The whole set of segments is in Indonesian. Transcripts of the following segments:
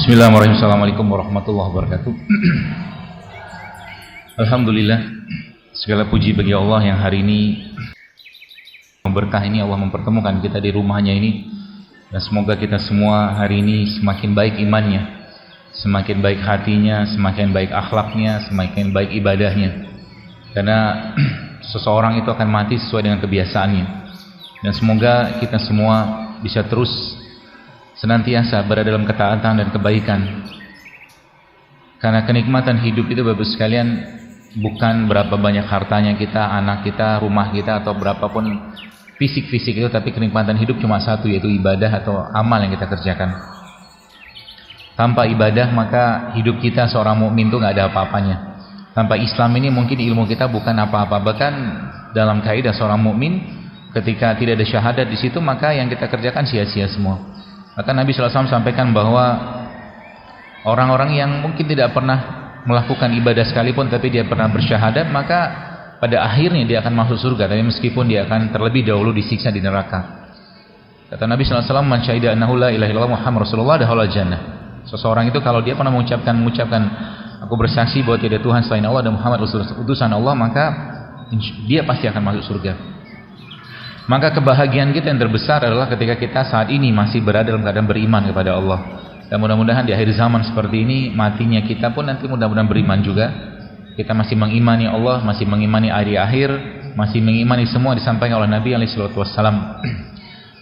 Bismillahirrahmanirrahim. Assalamualaikum warahmatullahi wabarakatuh. Alhamdulillah, segala puji bagi Allah yang hari ini berkah ini Allah mempertemukan kita di rumahnya ini, dan semoga kita semua hari ini semakin baik imannya, semakin baik hatinya, semakin baik akhlaknya, semakin baik ibadahnya. Karena seseorang itu akan mati sesuai dengan kebiasaannya, dan semoga kita semua bisa terus senantiasa berada dalam ketaatan dan kebaikan. Karena kenikmatan hidup itu Bapak sekalian bukan berapa banyak hartanya kita, anak kita, rumah kita, atau berapapun fisik-fisik itu, tapi kenikmatan hidup cuma satu, yaitu ibadah atau amal yang kita kerjakan. Tanpa ibadah maka hidup kita seorang mukmin itu nggak ada apa-apanya. Tanpa Islam ini mungkin ilmu kita bukan apa-apa. Bahkan dalam kaidah seorang mukmin, ketika tidak ada syahadat di situ, maka yang kita kerjakan sia-sia semua. Maka Nabi SAW sampaikan bahwa orang-orang yang mungkin tidak pernah melakukan ibadah sekalipun tapi dia pernah bersyahadat, maka pada akhirnya dia akan masuk surga, tapi meskipun dia akan terlebih dahulu disiksa di neraka. Kata Nabi SAW, man syahida annahu la ilaha illallah Muhammad Rasulullah dakhala jannah. Seseorang itu kalau dia pernah mengucapkan aku bersaksi bahwa tidak Tuhan selain Allah dan Muhammad utusan Allah, maka dia pasti akan masuk surga. Maka kebahagiaan kita yang terbesar adalah ketika kita saat ini masih berada dalam keadaan beriman kepada Allah. Dan mudah-mudahan di akhir zaman seperti ini, matinya kita pun nanti mudah-mudahan beriman juga. Kita masih mengimani Allah, masih mengimani hari akhir, masih mengimani semua disampaikan oleh Nabi SAW.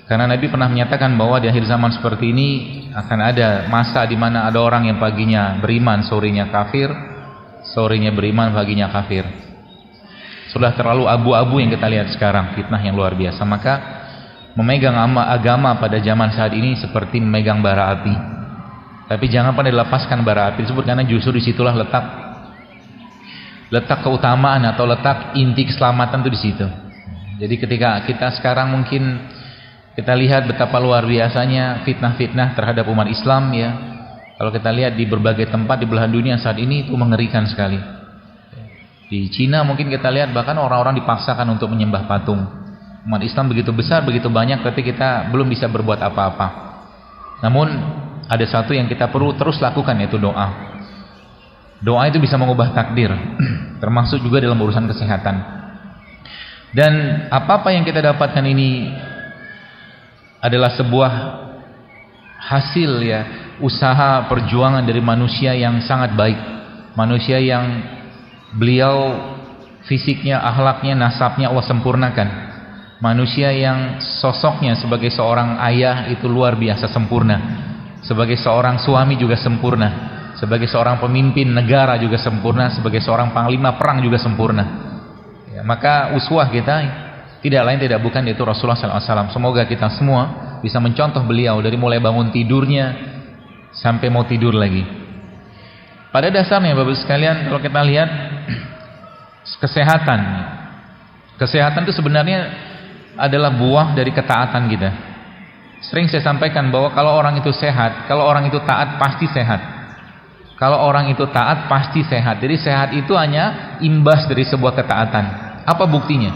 Karena Nabi pernah menyatakan bahwa di akhir zaman seperti ini akan ada masa di mana ada orang yang paginya beriman, sorenya kafir, sorenya beriman, paginya kafir. Sudah terlalu abu-abu yang kita lihat sekarang, fitnah yang luar biasa. Maka memegang agama pada zaman saat ini seperti memegang bara api. Tapi jangan pernah dilepaskan bara api tersebut, karena justru disitulah letak keutamaan atau letak inti keselamatan itu di situ. Jadi ketika kita sekarang mungkin kita lihat betapa luar biasanya fitnah-fitnah terhadap umat Islam, ya. Kalau kita lihat di berbagai tempat di belahan dunia saat ini, itu mengerikan sekali. Di Cina mungkin kita lihat bahkan orang-orang dipaksakan untuk menyembah patung. Umat Islam begitu besar, begitu banyak, tapi kita belum bisa berbuat apa-apa. Namun ada satu yang kita perlu terus lakukan, yaitu doa. Doa itu bisa mengubah takdir, termasuk juga dalam urusan kesehatan. Dan apa-apa yang kita dapatkan ini adalah sebuah hasil, ya, usaha perjuangan dari manusia yang sangat baik. Manusia yang beliau fisiknya, akhlaknya, nasabnya Allah sempurnakan. Manusia yang sosoknya sebagai seorang ayah itu luar biasa sempurna. Sebagai seorang suami juga sempurna. Sebagai seorang pemimpin negara juga sempurna. Sebagai seorang panglima perang juga sempurna. Ya, maka uswah kita tidak lain tidak bukan yaitu Rasulullah SAW. Semoga kita semua bisa mencontoh beliau dari mulai bangun tidurnya sampai mau tidur lagi. Pada dasarnya Bapak sekalian, kalau kita lihat kesehatan itu sebenarnya adalah buah dari ketaatan kita. Sering saya sampaikan bahwa kalau orang itu sehat, kalau orang itu taat, pasti sehat. Kalau orang itu taat, pasti sehat. Jadi sehat itu hanya imbas dari sebuah ketaatan. Apa buktinya?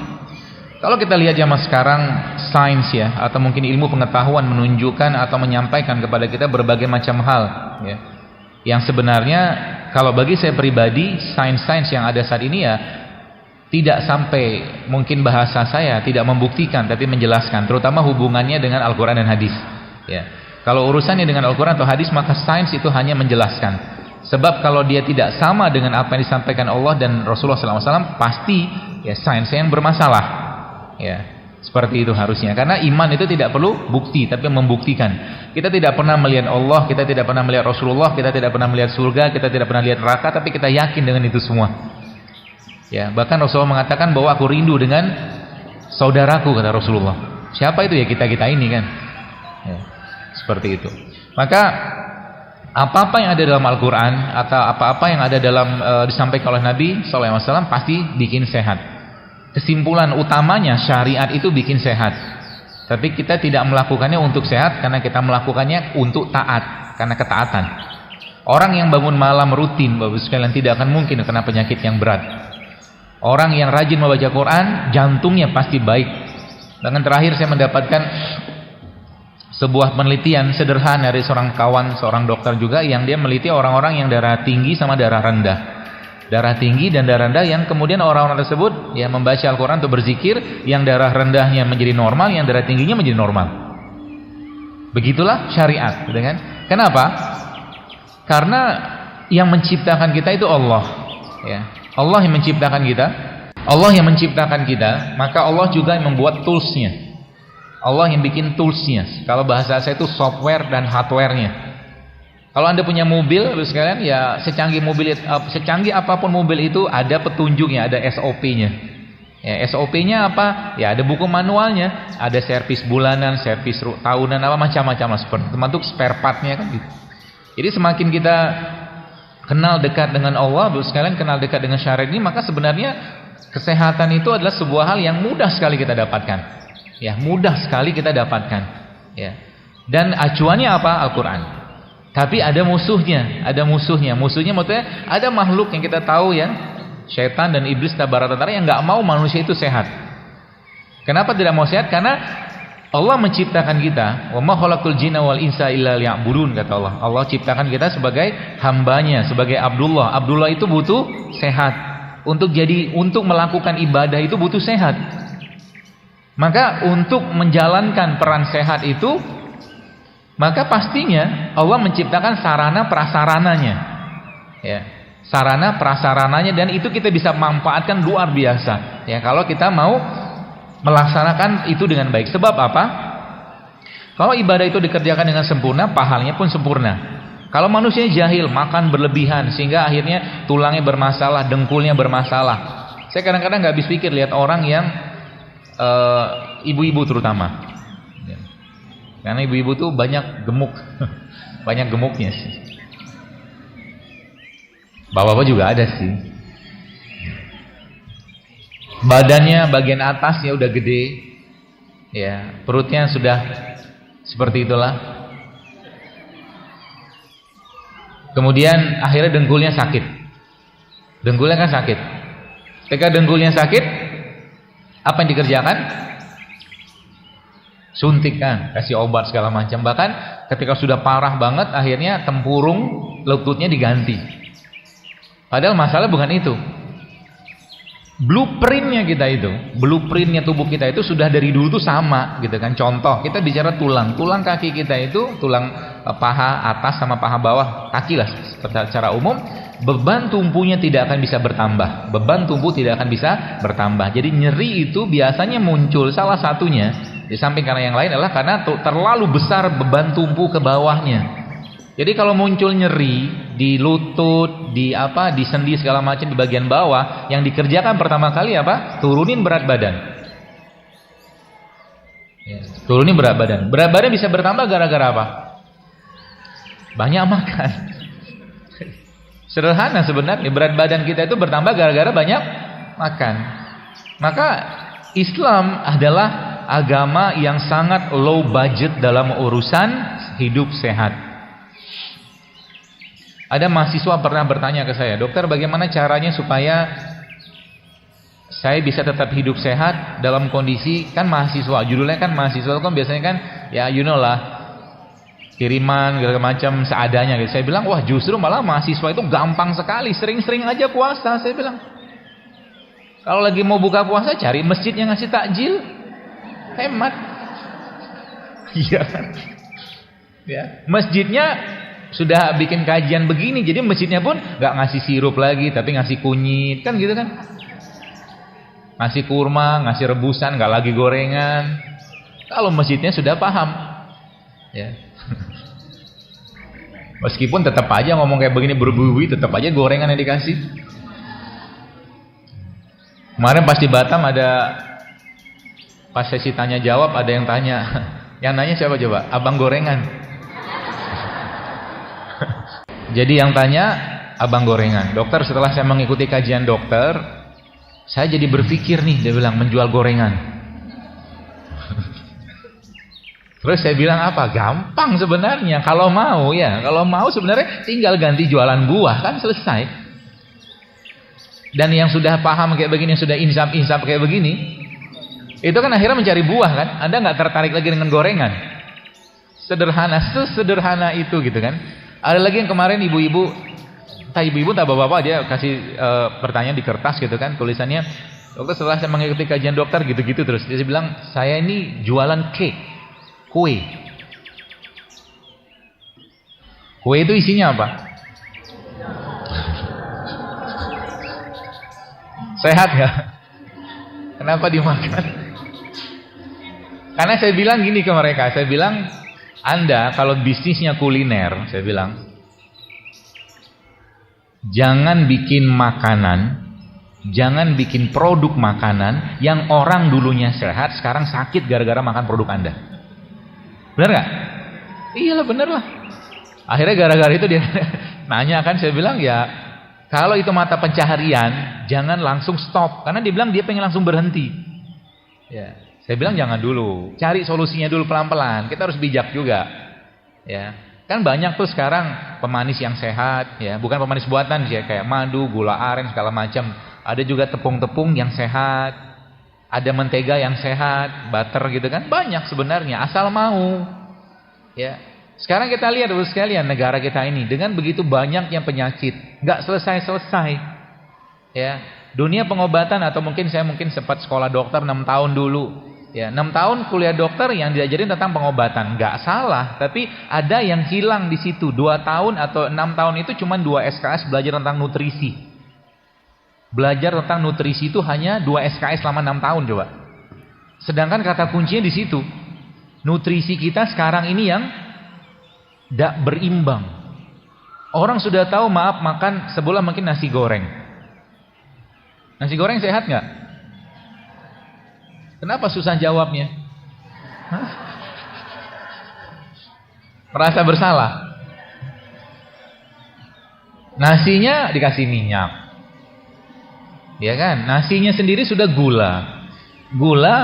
Kalau kita lihat zaman sekarang, sains, ya, atau mungkin ilmu pengetahuan menunjukkan atau menyampaikan kepada kita berbagai macam hal, ya, yang sebenarnya kalau bagi saya pribadi, sains-sains yang ada saat ini, ya, tidak sampai mungkin bahasa saya tidak membuktikan, tapi menjelaskan, terutama hubungannya dengan Al-Quran dan hadis, ya. Kalau urusannya dengan Al-Quran atau hadis, maka sains itu hanya menjelaskan. Sebab kalau dia tidak sama dengan apa yang disampaikan Allah dan Rasulullah SAW, pasti, ya, sains yang bermasalah, ya. Seperti itu harusnya. Karena iman itu tidak perlu bukti, tapi membuktikan. Kita tidak pernah melihat Allah, kita tidak pernah melihat Rasulullah, kita tidak pernah melihat surga, kita tidak pernah lihat neraka, tapi kita yakin dengan itu semua. Ya, bahkan Rasulullah mengatakan bahwa aku rindu dengan saudaraku, kata Rasulullah. Siapa itu? Ya, kita-kita ini kan. Ya, seperti itu. Maka apa-apa yang ada dalam Al-Quran atau apa-apa yang ada dalam disampaikan oleh Nabi SAW pasti bikin sehat. Kesimpulan utamanya, syariat itu bikin sehat. Tapi kita tidak melakukannya untuk sehat, karena kita melakukannya untuk taat, karena ketaatan. Orang yang bangun malam rutin, Bapak sekalian, tidak akan mungkin kena penyakit yang berat. Orang yang rajin membaca Quran, jantungnya pasti baik. Dengan terakhir saya mendapatkan sebuah penelitian sederhana dari seorang kawan, seorang dokter juga, yang dia meliti orang-orang yang darah tinggi sama darah rendah. Darah tinggi dan darah rendah, yang kemudian orang-orang tersebut ya membaca Al-Quran atau berzikir, yang darah rendahnya menjadi normal, yang darah tingginya menjadi normal. Begitulah syariat, gitu kan? Kenapa? Karena yang menciptakan kita itu Allah, ya. Allah yang menciptakan kita, Allah yang menciptakan kita, maka Allah juga yang membuat toolsnya. Allah yang bikin toolsnya. Kalau bahasa saya itu software dan hardwarenya. Kalau Anda punya mobil, sekalian, ya secanggih apapun mobil itu ada petunjuknya, ada SOP-nya. Ya, SOP-nya apa? Ya ada buku manualnya, ada servis bulanan, servis tahunan, apa macam-macam lah, seperti termasuk spare part-nya kan gitu. Jadi semakin kita kenal dekat dengan Allah, sekalian kenal dekat dengan syariat ini, maka sebenarnya kesehatan itu adalah sebuah hal yang mudah sekali kita dapatkan. Ya, mudah sekali kita dapatkan. Ya. Dan acuannya apa? Al-Quran. Tapi ada musuhnya, Musuhnya maksudnya ada makhluk yang kita tahu ya, syaitan dan iblis tabarakalla yang nggak mau manusia itu sehat. Kenapa tidak mau sehat? Karena Allah menciptakan kita, wa ma khalaqul jinna wal insa illa liya'budun, kata Allah. Allah ciptakan kita sebagai hambanya, sebagai Abdullah. Abdullah itu butuh sehat. Untuk melakukan ibadah itu butuh sehat. Maka untuk menjalankan peran sehat itu, maka pastinya Allah menciptakan sarana prasarananya. Ya, sarana prasarananya, dan itu kita bisa manfaatkan luar biasa. Ya, kalau kita mau melaksanakan itu dengan baik. Sebab apa? Kalau ibadah itu dikerjakan dengan sempurna, pahalanya pun sempurna. Kalau manusia jahil, makan berlebihan sehingga akhirnya tulangnya bermasalah, dengkulnya bermasalah. Saya kadang-kadang nggak habis pikir lihat orang yang ibu-ibu terutama, karena ibu-ibu tuh banyak gemuk, banyak gemuknya sih. Bapak-bapak juga ada sih. Badannya bagian atasnya udah gede, ya perutnya sudah seperti itulah. Kemudian akhirnya dengkulnya sakit. Dengkulnya kan sakit. Ketika dengkulnya sakit, apa yang dikerjakan? Suntik kan, kasih obat segala macam. Bahkan ketika sudah parah banget, akhirnya tempurung lututnya diganti. Padahal masalah bukan itu. Blueprintnya kita itu, blueprintnya tubuh kita itu sudah dari dulu tuh sama, gitu kan. Contoh, kita bicara tulang kaki kita itu, tulang paha atas sama paha bawah, kaki lah secara umum. Beban tumpunya tidak akan bisa bertambah. Beban tumbuh tidak akan bisa bertambah. Jadi nyeri itu biasanya muncul, salah satunya di samping karena yang lain adalah karena terlalu besar beban tumbuh ke bawahnya. Jadi kalau muncul nyeri di lutut, di sendi segala macam di bagian bawah, yang dikerjakan pertama kali apa? Turunin berat badan. Ya, turunin berat badan. Berat badan bisa bertambah gara-gara apa? Banyak makan. Sederhana sebenarnya, berat badan kita itu bertambah gara-gara banyak makan. Maka Islam adalah agama yang sangat low budget dalam urusan hidup sehat. Ada mahasiswa pernah bertanya ke saya, dokter bagaimana caranya supaya saya bisa tetap hidup sehat dalam kondisi, kan mahasiswa, judulnya kan mahasiswa kan biasanya kan ya you know lah, kiriman segala macam seadanya gitu. Saya bilang, wah justru malah mahasiswa itu gampang sekali, sering-sering aja puasa. Saya bilang, kalau lagi mau buka puasa cari masjid yang ngasih takjil, hemat. Iya kan? Ya, masjidnya sudah bikin kajian begini, jadi masjidnya pun nggak ngasih sirup lagi, tapi ngasih kunyit, kan gitu kan? Ngasih kurma, ngasih rebusan, nggak lagi gorengan. Kalau masjidnya sudah paham, ya. Meskipun tetap aja ngomong kayak begini berbuih, tetap aja gorengan yang dikasih. Kemarin pas di Batam ada, pas sesi tanya jawab ada yang tanya, yang nanya siapa coba? Abang gorengan. Jadi yang tanya abang gorengan. Dokter, setelah saya mengikuti kajian dokter, saya jadi berpikir nih, dia bilang menjual gorengan. Terus saya bilang apa? Gampang sebenarnya. Kalau mau ya, kalau mau sebenarnya tinggal ganti jualan buah kan selesai. Dan yang sudah paham kayak begini, yang sudah insaf kayak begini, itu kan akhirnya mencari buah kan. Anda nggak tertarik lagi dengan gorengan. Sesederhana itu gitu kan. Ada lagi yang kemarin ibu-ibu, entah bapak-bapak, dia kasih pertanyaan di kertas gitu kan, tulisannya, dokter setelah saya mengikuti kajian dokter gitu-gitu terus. Dia bilang, saya ini jualan kue. Kue itu isinya apa? Sehat nggak? Kenapa dimakan? Karena saya bilang gini ke mereka, saya bilang, Anda kalau bisnisnya kuliner, saya bilang, jangan bikin makanan, jangan bikin produk makanan yang orang dulunya sehat, sekarang sakit gara-gara makan produk Anda. Benar nggak? Iyalah, bener lah. Akhirnya gara-gara itu dia nanya kan, saya bilang ya, kalau itu mata pencaharian, jangan langsung stop. Karena dia bilang dia pengen langsung berhenti. Ya, saya bilang jangan dulu, cari solusinya dulu pelan-pelan. Kita harus bijak juga. Ya, kan banyak tuh sekarang pemanis yang sehat, ya, bukan pemanis buatan sih, kayak madu, gula aren segala macam. Ada juga tepung-tepung yang sehat, ada mentega yang sehat, butter gitu kan, banyak sebenarnya asal mau. Ya, sekarang kita lihat dulu sekalian negara kita ini dengan begitu banyaknya penyakit, nggak selesai-selesai. Ya, dunia pengobatan atau mungkin saya sempat sekolah dokter 6 tahun dulu. Ya, 6 tahun kuliah dokter yang diajarin tentang pengobatan, nggak salah, tapi ada yang hilang di situ. 2 tahun atau 6 tahun itu cuma 2 SKS belajar tentang nutrisi. Belajar tentang nutrisi itu hanya 2 SKS selama 6 tahun coba. Sedangkan kata kuncinya di situ. Nutrisi kita sekarang ini yang tidak berimbang. Orang sudah tahu, maaf, makan sebulan mungkin nasi goreng. Nasi goreng sehat nggak? Kenapa susah jawabnya? Hah? Merasa bersalah. Nasinya dikasih minyak, ya kan? Nasinya sendiri sudah gula. Gula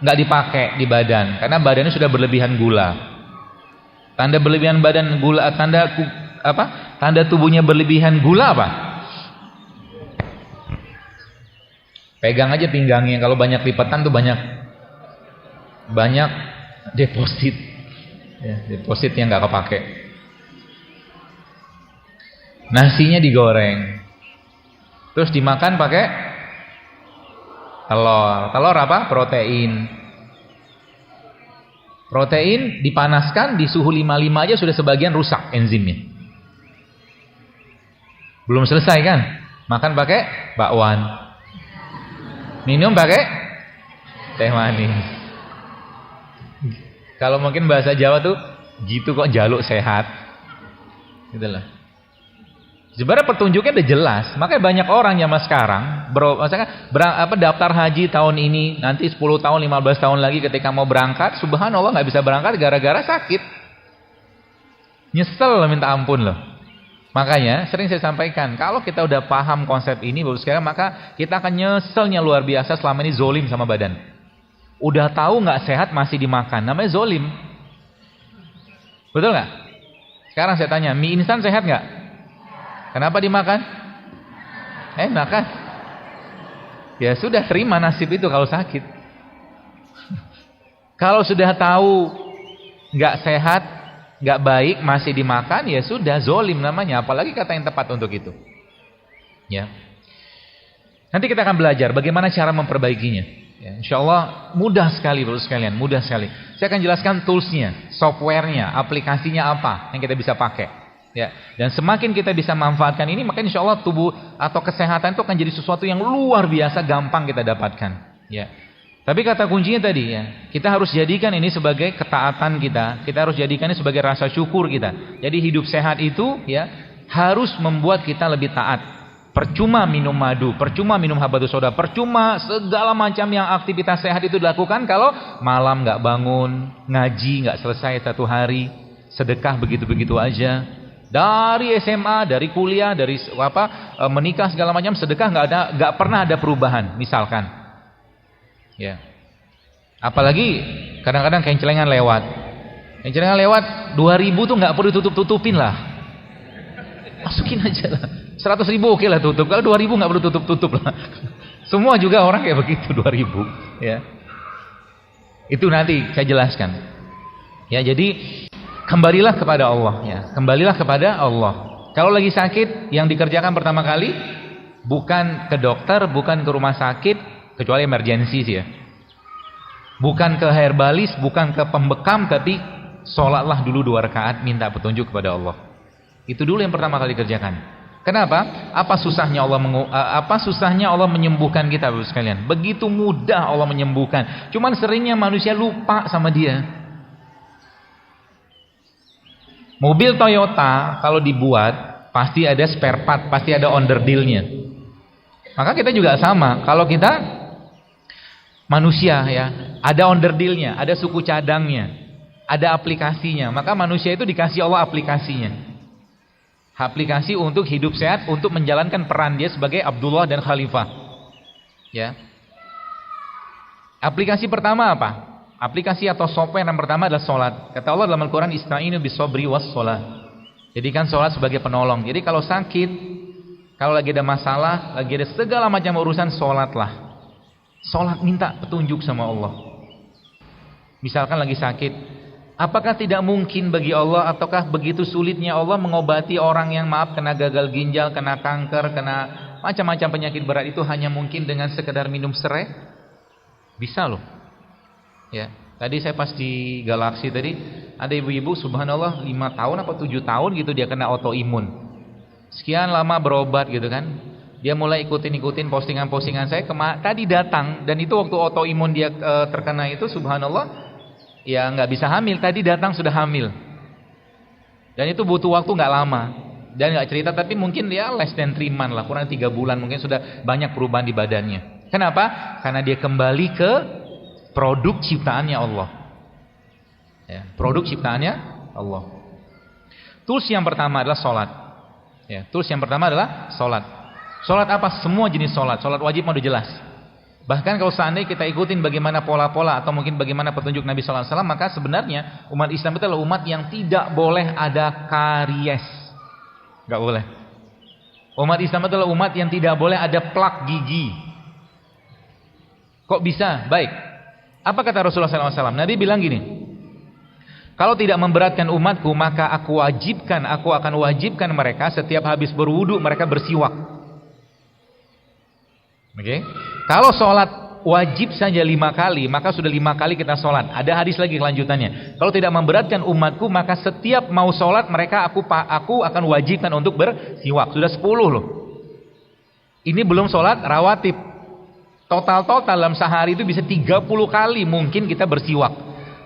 nggak dipakai di badan karena badannya sudah berlebihan gula. Tanda berlebihan badan gula, tanda apa? Tanda tubuhnya berlebihan gula apa? Pegang aja pinggangnya, kalau banyak lipatan tuh banyak deposit. Ya, deposit yang nggak kepake. Nasinya digoreng. Terus dimakan pakai telur. Telur apa? Protein. Protein dipanaskan di suhu 55 aja sudah sebagian rusak enzimnya. Belum selesai kan? Makan pakai bakwan. Minum pakai teh manis. Kalau mungkin bahasa Jawa tuh gitu kok jaluk sehat. Gitu loh. Sebenarnya petunjuknya udah jelas. Makanya banyak orang zaman sekarang daftar haji tahun ini, nanti 10 tahun, 15 tahun lagi ketika mau berangkat, subhanallah nggak bisa berangkat gara-gara sakit. Nyesel minta ampun loh. Makanya sering saya sampaikan, kalau kita udah paham konsep ini baru sekarang, maka kita akan nyeselnya luar biasa selama ini zolim sama badan. Udah tahu nggak sehat masih dimakan, namanya zolim. Betul nggak? Sekarang saya tanya, mie instan sehat nggak? Kenapa dimakan? Makan. Ya sudah, terima nasib itu kalau sakit. Kalau sudah tahu nggak sehat, nggak baik, masih dimakan, ya sudah, zolim namanya. Apalagi kata yang tepat untuk itu. Ya. Nanti kita akan belajar bagaimana cara memperbaikinya. Ya, insya Allah mudah sekali, Bapak sekalian, mudah sekali. Saya akan jelaskan toolsnya, softwarenya, aplikasinya apa yang kita bisa pakai. Ya, dan semakin kita bisa manfaatkan ini, maka insya Allah tubuh atau kesehatan itu akan jadi sesuatu yang luar biasa gampang kita dapatkan. Ya, tapi kata kuncinya tadi ya, kita harus jadikan ini sebagai ketaatan kita. Kita harus jadikan ini sebagai rasa syukur kita. Jadi hidup sehat itu ya harus membuat kita lebih taat. Percuma minum madu, percuma minum habatus soda, percuma segala macam yang aktivitas sehat itu dilakukan kalau malam nggak bangun, ngaji nggak selesai 1 hari, sedekah begitu-begitu aja. Dari SMA, dari kuliah, dari menikah segala macam, sedekah nggak pernah ada perubahan, misalkan. Ya. Apalagi kadang-kadang kencelengan lewat. Kencelengan lewat 2000 tuh nggak perlu tutup-tutupin lah. Masukin aja lah. 100.000 oke lah tutup. Kalau 2000 nggak perlu tutup-tutup lah. Semua juga orang kayak begitu 2000, ya. Itu nanti saya jelaskan. Ya, jadi kembalilah kepada Allah ya. Kembalilah kepada Allah. Kalau lagi sakit, yang dikerjakan pertama kali bukan ke dokter, bukan ke rumah sakit, kecuali emergensi sih ya. Bukan ke herbalis, bukan ke pembekam, tapi sholatlah dulu 2 rakaat, minta petunjuk kepada Allah. Itu dulu yang pertama kali dikerjakan. Kenapa? Apa susahnya Allah menyembuhkan kita, Bapak sekalian? Begitu mudah Allah menyembuhkan. Cuman seringnya manusia lupa sama Dia. Mobil Toyota kalau dibuat pasti ada spare part, pasti ada onderdilnya. Maka kita juga sama. Kalau kita manusia ya, ada onderdilnya, ada suku cadangnya, ada aplikasinya. Maka manusia itu dikasih Allah aplikasinya. Aplikasi untuk hidup sehat, untuk menjalankan peran dia sebagai Abdullah dan Khalifah. Ya. Aplikasi pertama apa? Aplikasi atau software yang pertama adalah sholat. Kata Allah dalam Al-Quran, Ista'inu bis-sabri was-sholat. Jadikan sholat sebagai penolong. Jadi kalau sakit, kalau lagi ada masalah, lagi ada segala macam urusan, sholatlah. Sholat minta petunjuk sama Allah. Misalkan lagi sakit, apakah tidak mungkin bagi Allah, ataukah begitu sulitnya Allah mengobati orang yang kena gagal ginjal, kena kanker, kena macam-macam penyakit berat itu hanya mungkin dengan sekedar minum serai? Bisa loh. Ya, tadi saya pas di Galaksi tadi ada ibu-ibu subhanallah 5 tahun apa 7 tahun gitu dia kena autoimun. Sekian lama berobat gitu kan. Dia mulai ikutin postingan-postingan saya tadi datang, dan itu waktu autoimun dia terkena itu subhanallah. Ya nggak bisa hamil, tadi datang sudah hamil. Dan itu butuh waktu nggak lama. Dan nggak cerita, tapi mungkin dia less than 3 months lah, kurang 3 bulan mungkin sudah banyak perubahan di badannya. Kenapa? Karena dia kembali ke produk ciptaannya Allah. Ya, produk ciptaannya Allah. Tools yang pertama adalah sholat. Ya, tools yang pertama adalah sholat. Sholat apa? Semua jenis sholat. Sholat wajib mau udah jelas. Bahkan kalau seandainya kita ikutin bagaimana pola-pola atau mungkin bagaimana petunjuk Nabi SAW, maka sebenarnya umat Islam itu adalah umat yang tidak boleh ada karies. Gak boleh. Umat Islam itu adalah umat yang tidak boleh ada plak gigi. Kok bisa? Baik. Apa kata Rasulullah SAW? Nabi bilang gini, kalau tidak memberatkan umatku, maka aku akan wajibkan mereka setiap habis berwudu mereka bersiwak. Oke? Kalau sholat wajib saja 5 kali, maka sudah 5 kali kita sholat. Ada hadis lagi kelanjutannya. Kalau tidak memberatkan umatku, maka setiap mau sholat mereka aku akan wajibkan untuk bersiwak. Sudah 10 loh. Ini belum sholat rawatib. Total dalam sehari itu bisa 30 kali mungkin kita bersiwak.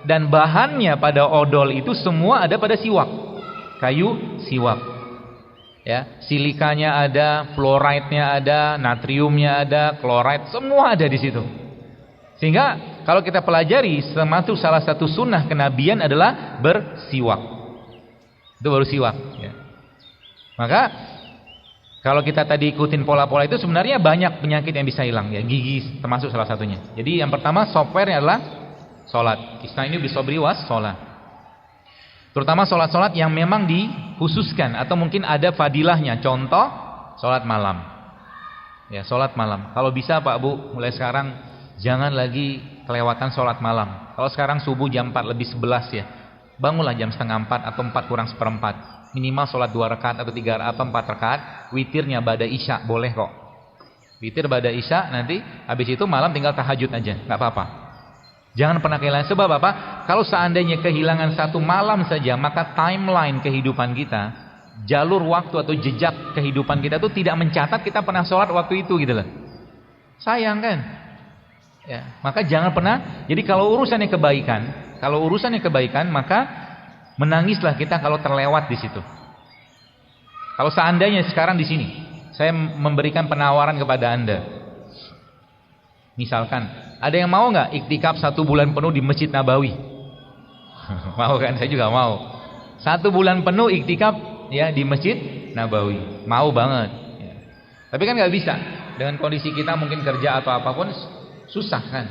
Dan bahannya pada odol itu semua ada pada siwak. Kayu siwak. Ya, silikanya ada, fluoride-nya ada, natriumnya ada, kloride, semua ada di situ. Sehingga kalau kita pelajari, termasuk salah satu sunnah kenabian adalah bersiwak. Itu baru siwak. Ya. Maka kalau kita tadi ikutin pola-pola itu sebenarnya banyak penyakit yang bisa hilang. Ya, gigi termasuk salah satunya. Jadi yang pertama softwarenya adalah sholat. Ista'inu bis-sabri was-sholat. Terutama sholat-sholat yang memang dikhususkan atau mungkin ada fadilahnya. Contoh, sholat malam. Ya, sholat malam. Kalau bisa Pak Bu, mulai sekarang jangan lagi kelewatan sholat malam. Kalau sekarang subuh jam 4 lebih 11 ya, bangunlah jam setengah 4 atau 4 kurang seperempat. Minimal sholat 2 rakaat atau 3 atau 4 rakaat. Witirnya ba'da isya, boleh kok. Witir ba'da isya, nanti habis itu malam tinggal tahajud aja, nggak apa-apa. Jangan pernah kehilangan. Sebab apa? Kalau seandainya kehilangan 1 malam saja, maka timeline kehidupan kita, jalur waktu atau jejak kehidupan kita itu tidak mencatat kita pernah sholat waktu itu gitu loh. Sayang kan? Ya, maka jangan pernah. Jadi kalau urusannya kebaikan, maka menangislah kita kalau terlewat di situ. Kalau seandainya sekarang di sini saya memberikan penawaran kepada Anda. Misalkan, ada yang mau nggak iktikaf 1 bulan penuh di Masjid Nabawi? Mau kan? Saya juga mau. 1 bulan penuh iktikaf ya di Masjid Nabawi. Mau banget. Ya. Tapi kan nggak bisa. Dengan kondisi kita mungkin kerja atau apapun susah kan.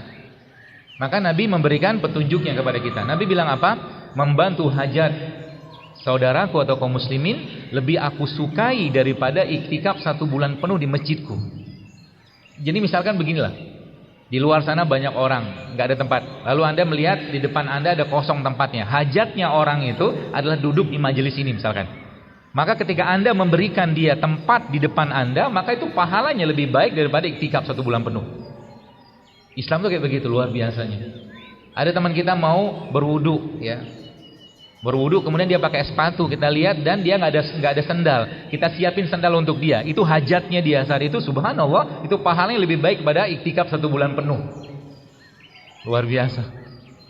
Maka Nabi memberikan petunjuknya kepada kita. Nabi bilang apa? Membantu hajat saudaraku atau kaum muslimin lebih aku sukai daripada iktikaf 1 bulan penuh di masjidku. Jadi misalkan beginilah. Di luar sana banyak orang, nggak ada tempat. Lalu Anda melihat di depan Anda ada kosong tempatnya. Hajatnya orang itu adalah duduk di majelis ini misalkan. Maka ketika Anda memberikan dia tempat di depan Anda, maka itu pahalanya lebih baik daripada iktikaf 1 bulan penuh. Islam tuh kayak begitu luar biasanya. Ada teman kita mau berwudu, ya. Berwudu kemudian dia pakai sepatu, kita lihat dan dia nggak ada sendal. Kita siapin sendal untuk dia. Itu hajatnya dia saat itu, subhanallah, itu pahalanya lebih baik pada iktikaf 1 bulan penuh. Luar biasa.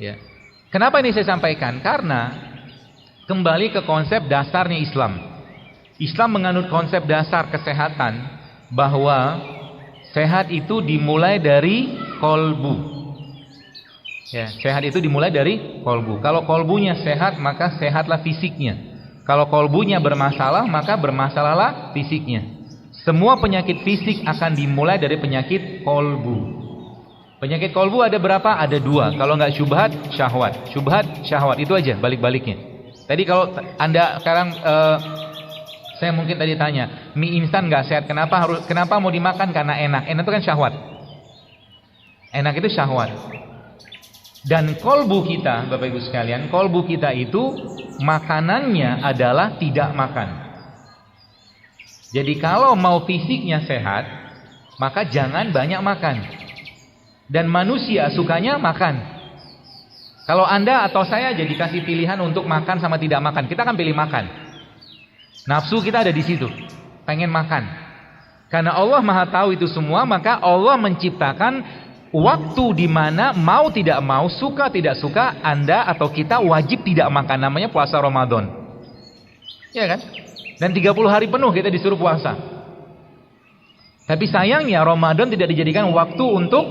Ya. Kenapa ini saya sampaikan? Karena kembali ke konsep dasarnya Islam. Islam menganut konsep dasar kesehatan bahwa sehat itu dimulai dari kolbu. Ya, sehat itu dimulai dari kolbu. Kalau kolbunya sehat, maka sehatlah fisiknya. Kalau kolbunya bermasalah, maka bermasalahlah fisiknya. Semua penyakit fisik akan dimulai dari penyakit kolbu. Penyakit kolbu ada berapa? Ada 2. Kalau nggak syubhat, syahwat. Syubhat, syahwat. Itu aja balik-baliknya. Tadi kalau Anda sekarang saya mungkin tadi tanya, mie instan nggak sehat. Kenapa mau dimakan? Karena enak. Enak itu kan syahwat. Enak itu syahwat. Dan kolbu kita, Bapak Ibu sekalian, kolbu kita itu makanannya adalah tidak makan. Jadi kalau mau fisiknya sehat, maka jangan banyak makan. Dan manusia sukanya makan. Kalau Anda atau saya jadi kasih pilihan untuk makan sama tidak makan, kita akan pilih makan. Nafsu kita ada di situ, pengen makan. Karena Allah Maha tahu itu semua, maka Allah menciptakan waktu di mana mau tidak mau, suka tidak suka, Anda atau kita wajib tidak makan. Namanya puasa Ramadan. Ya kan? Dan 30 hari penuh kita disuruh puasa. Tapi sayangnya Ramadan tidak dijadikan waktu untuk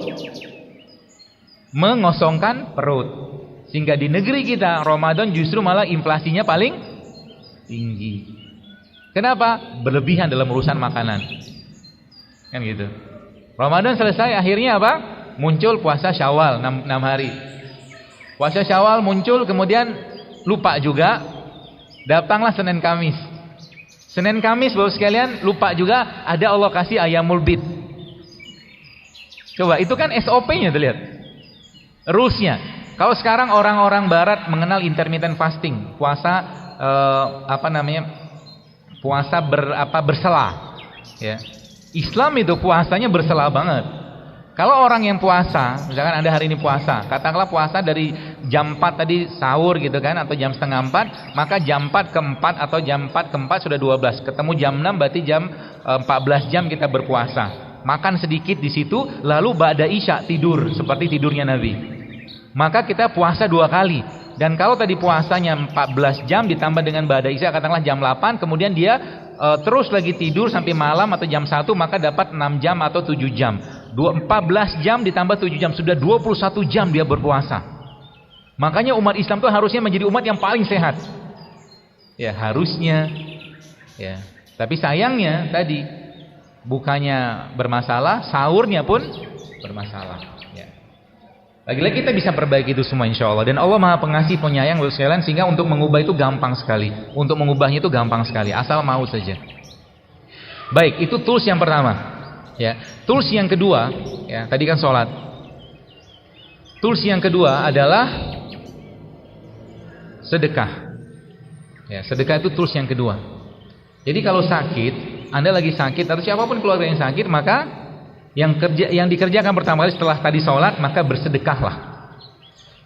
mengosongkan perut. Sehingga di negeri kita Ramadan justru malah inflasinya paling tinggi. Kenapa? Berlebihan dalam urusan makanan. Kan gitu. Ramadan selesai, akhirnya apa? Muncul puasa Syawal 6 hari. Puasa Syawal muncul, kemudian lupa juga. Datanglah Senin Kamis. Senin Kamis Bapak sekalian lupa juga ada Allah kasih Ayyamul Bid. Coba itu kan SOP-nya tuh lihat. Rules-nya. Kalau sekarang orang-orang barat mengenal intermittent fasting, puasa puasa bersela. Ya. Islam itu puasanya bersela banget. Kalau orang yang puasa, misalkan Anda hari ini puasa, katakanlah puasa dari jam 4 tadi sahur gitu kan, atau jam setengah 4, maka jam 4 ke 4 atau jam 4 ke 4 sudah 12. Ketemu jam 6 berarti jam 14 jam kita berpuasa. Makan sedikit di situ, lalu ba'da isya tidur seperti tidurnya Nabi. Maka kita puasa 2 kali. Dan kalau tadi puasanya 14 jam ditambah dengan ba'da isya katakanlah jam 8, kemudian dia terus lagi tidur sampai malam atau jam 1, maka dapat 6 jam atau 7 jam. 14 jam ditambah 7 jam, sudah 21 jam dia berpuasa. Makanya umat Islam itu harusnya menjadi umat yang paling sehat. Ya, harusnya. Ya. Tapi sayangnya tadi bukannya bermasalah, sahurnya pun bermasalah. Ya. Lagi-lagi kita bisa perbaiki itu semua insya Allah. Dan Allah Maha Pengasih Penyayang sekalian, sehingga untuk mengubah itu gampang sekali. Untuk mengubahnya itu gampang sekali, asal mau saja. Baik, itu tools yang pertama. Ya, tools yang kedua, ya, tadi kan sholat. Tools yang kedua adalah sedekah. Ya, sedekah itu tools yang kedua. Jadi kalau sakit, Anda lagi sakit atau siapapun keluarga yang sakit, maka yang dikerjakan pertama kali setelah tadi sholat, maka bersedekahlah.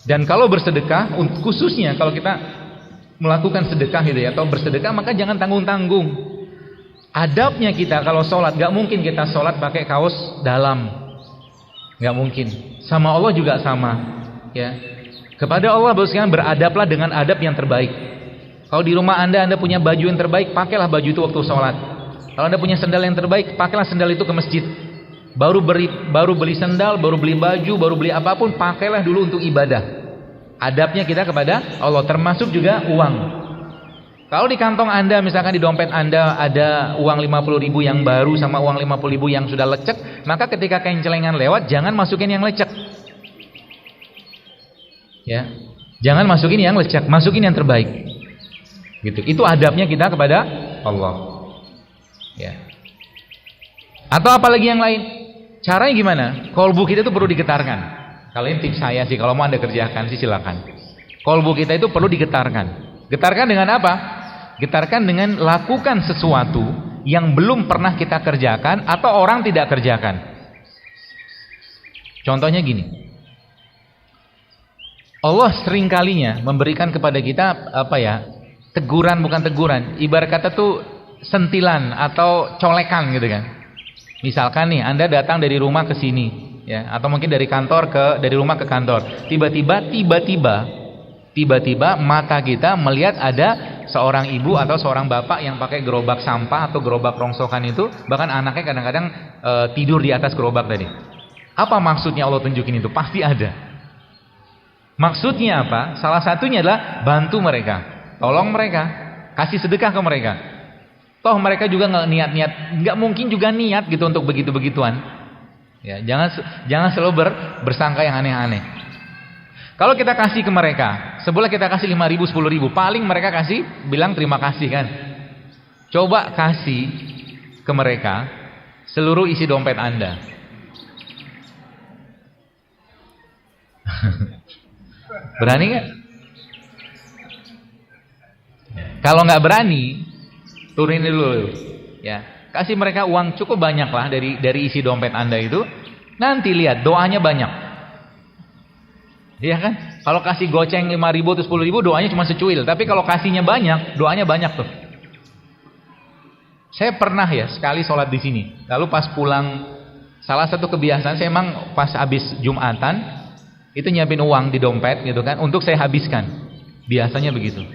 Dan kalau bersedekah, khususnya kalau kita melakukan sedekah gitu ya, atau bersedekah, maka jangan tanggung-tanggung. Adabnya kita kalau sholat, gak mungkin kita sholat pakai kaos dalam, gak mungkin. Sama Allah juga sama, ya. Kepada Allah beradablah dengan adab yang terbaik. Kalau di rumah Anda punya baju yang terbaik, pakailah baju itu waktu sholat. Kalau Anda punya sendal yang terbaik, pakailah sendal itu ke masjid. Baru beli sendal, baru beli baju, baru beli apapun, pakailah dulu untuk ibadah. Adabnya kita kepada Allah, termasuk juga uang. Kalau di kantong Anda, misalkan di dompet Anda ada uang 50.000 yang baru sama uang 50.000 yang sudah lecek, maka ketika kencelengan lewat, jangan masukin yang lecek. Ya, jangan masukin yang lecek, masukin yang terbaik. Gitu. Itu adabnya kita kepada Allah. Ya. Atau apalagi yang lain? Caranya gimana? Kolbu kita itu perlu digetarkan. Kalau ini tips saya sih, kalau mau Anda kerjakan sih silakan. Kolbu kita itu perlu digetarkan. Getarkan dengan apa? Getarkan dengan lakukan sesuatu yang belum pernah kita kerjakan atau orang tidak kerjakan. Contohnya gini. Allah sering kalinya memberikan kepada kita teguran, bukan teguran, ibarat kata tuh sentilan atau colekan gitu kan. Misalkan nih Anda datang dari rumah ke sini ya, atau mungkin dari rumah ke kantor. Tiba-tiba mata kita melihat ada seorang ibu atau seorang bapak yang pakai gerobak sampah atau gerobak rongsokan itu, bahkan anaknya kadang-kadang tidur di atas gerobak tadi. Apa maksudnya Allah tunjukin itu? Pasti ada. Maksudnya apa? Salah satunya adalah bantu mereka, tolong mereka, kasih sedekah ke mereka. Toh mereka juga nggak mungkin juga niat gitu untuk begitu-begituan. Ya, jangan selalu bersangka yang aneh-aneh. Kalau kita kasih ke mereka, sebulan kita kasih 5.000, 10.000, paling mereka kasih bilang terima kasih kan. Coba kasih ke mereka seluruh isi dompet Anda. Berani nggak? Kalau nggak berani, turunin dulu, ya. Kasih mereka uang cukup banyak lah dari isi dompet Anda itu. Nanti lihat doanya banyak, iya kan? Kalau kasih goceng 5.000 atau 10.000, doanya cuma secuil. Tapi kalau kasihnya banyak, doanya banyak tuh. Saya pernah ya sekali sholat di sini. Lalu pas pulang, salah satu kebiasaan saya emang pas habis Jumatan itu nyiapin uang di dompet gitu kan, untuk saya habiskan. Biasanya begitu.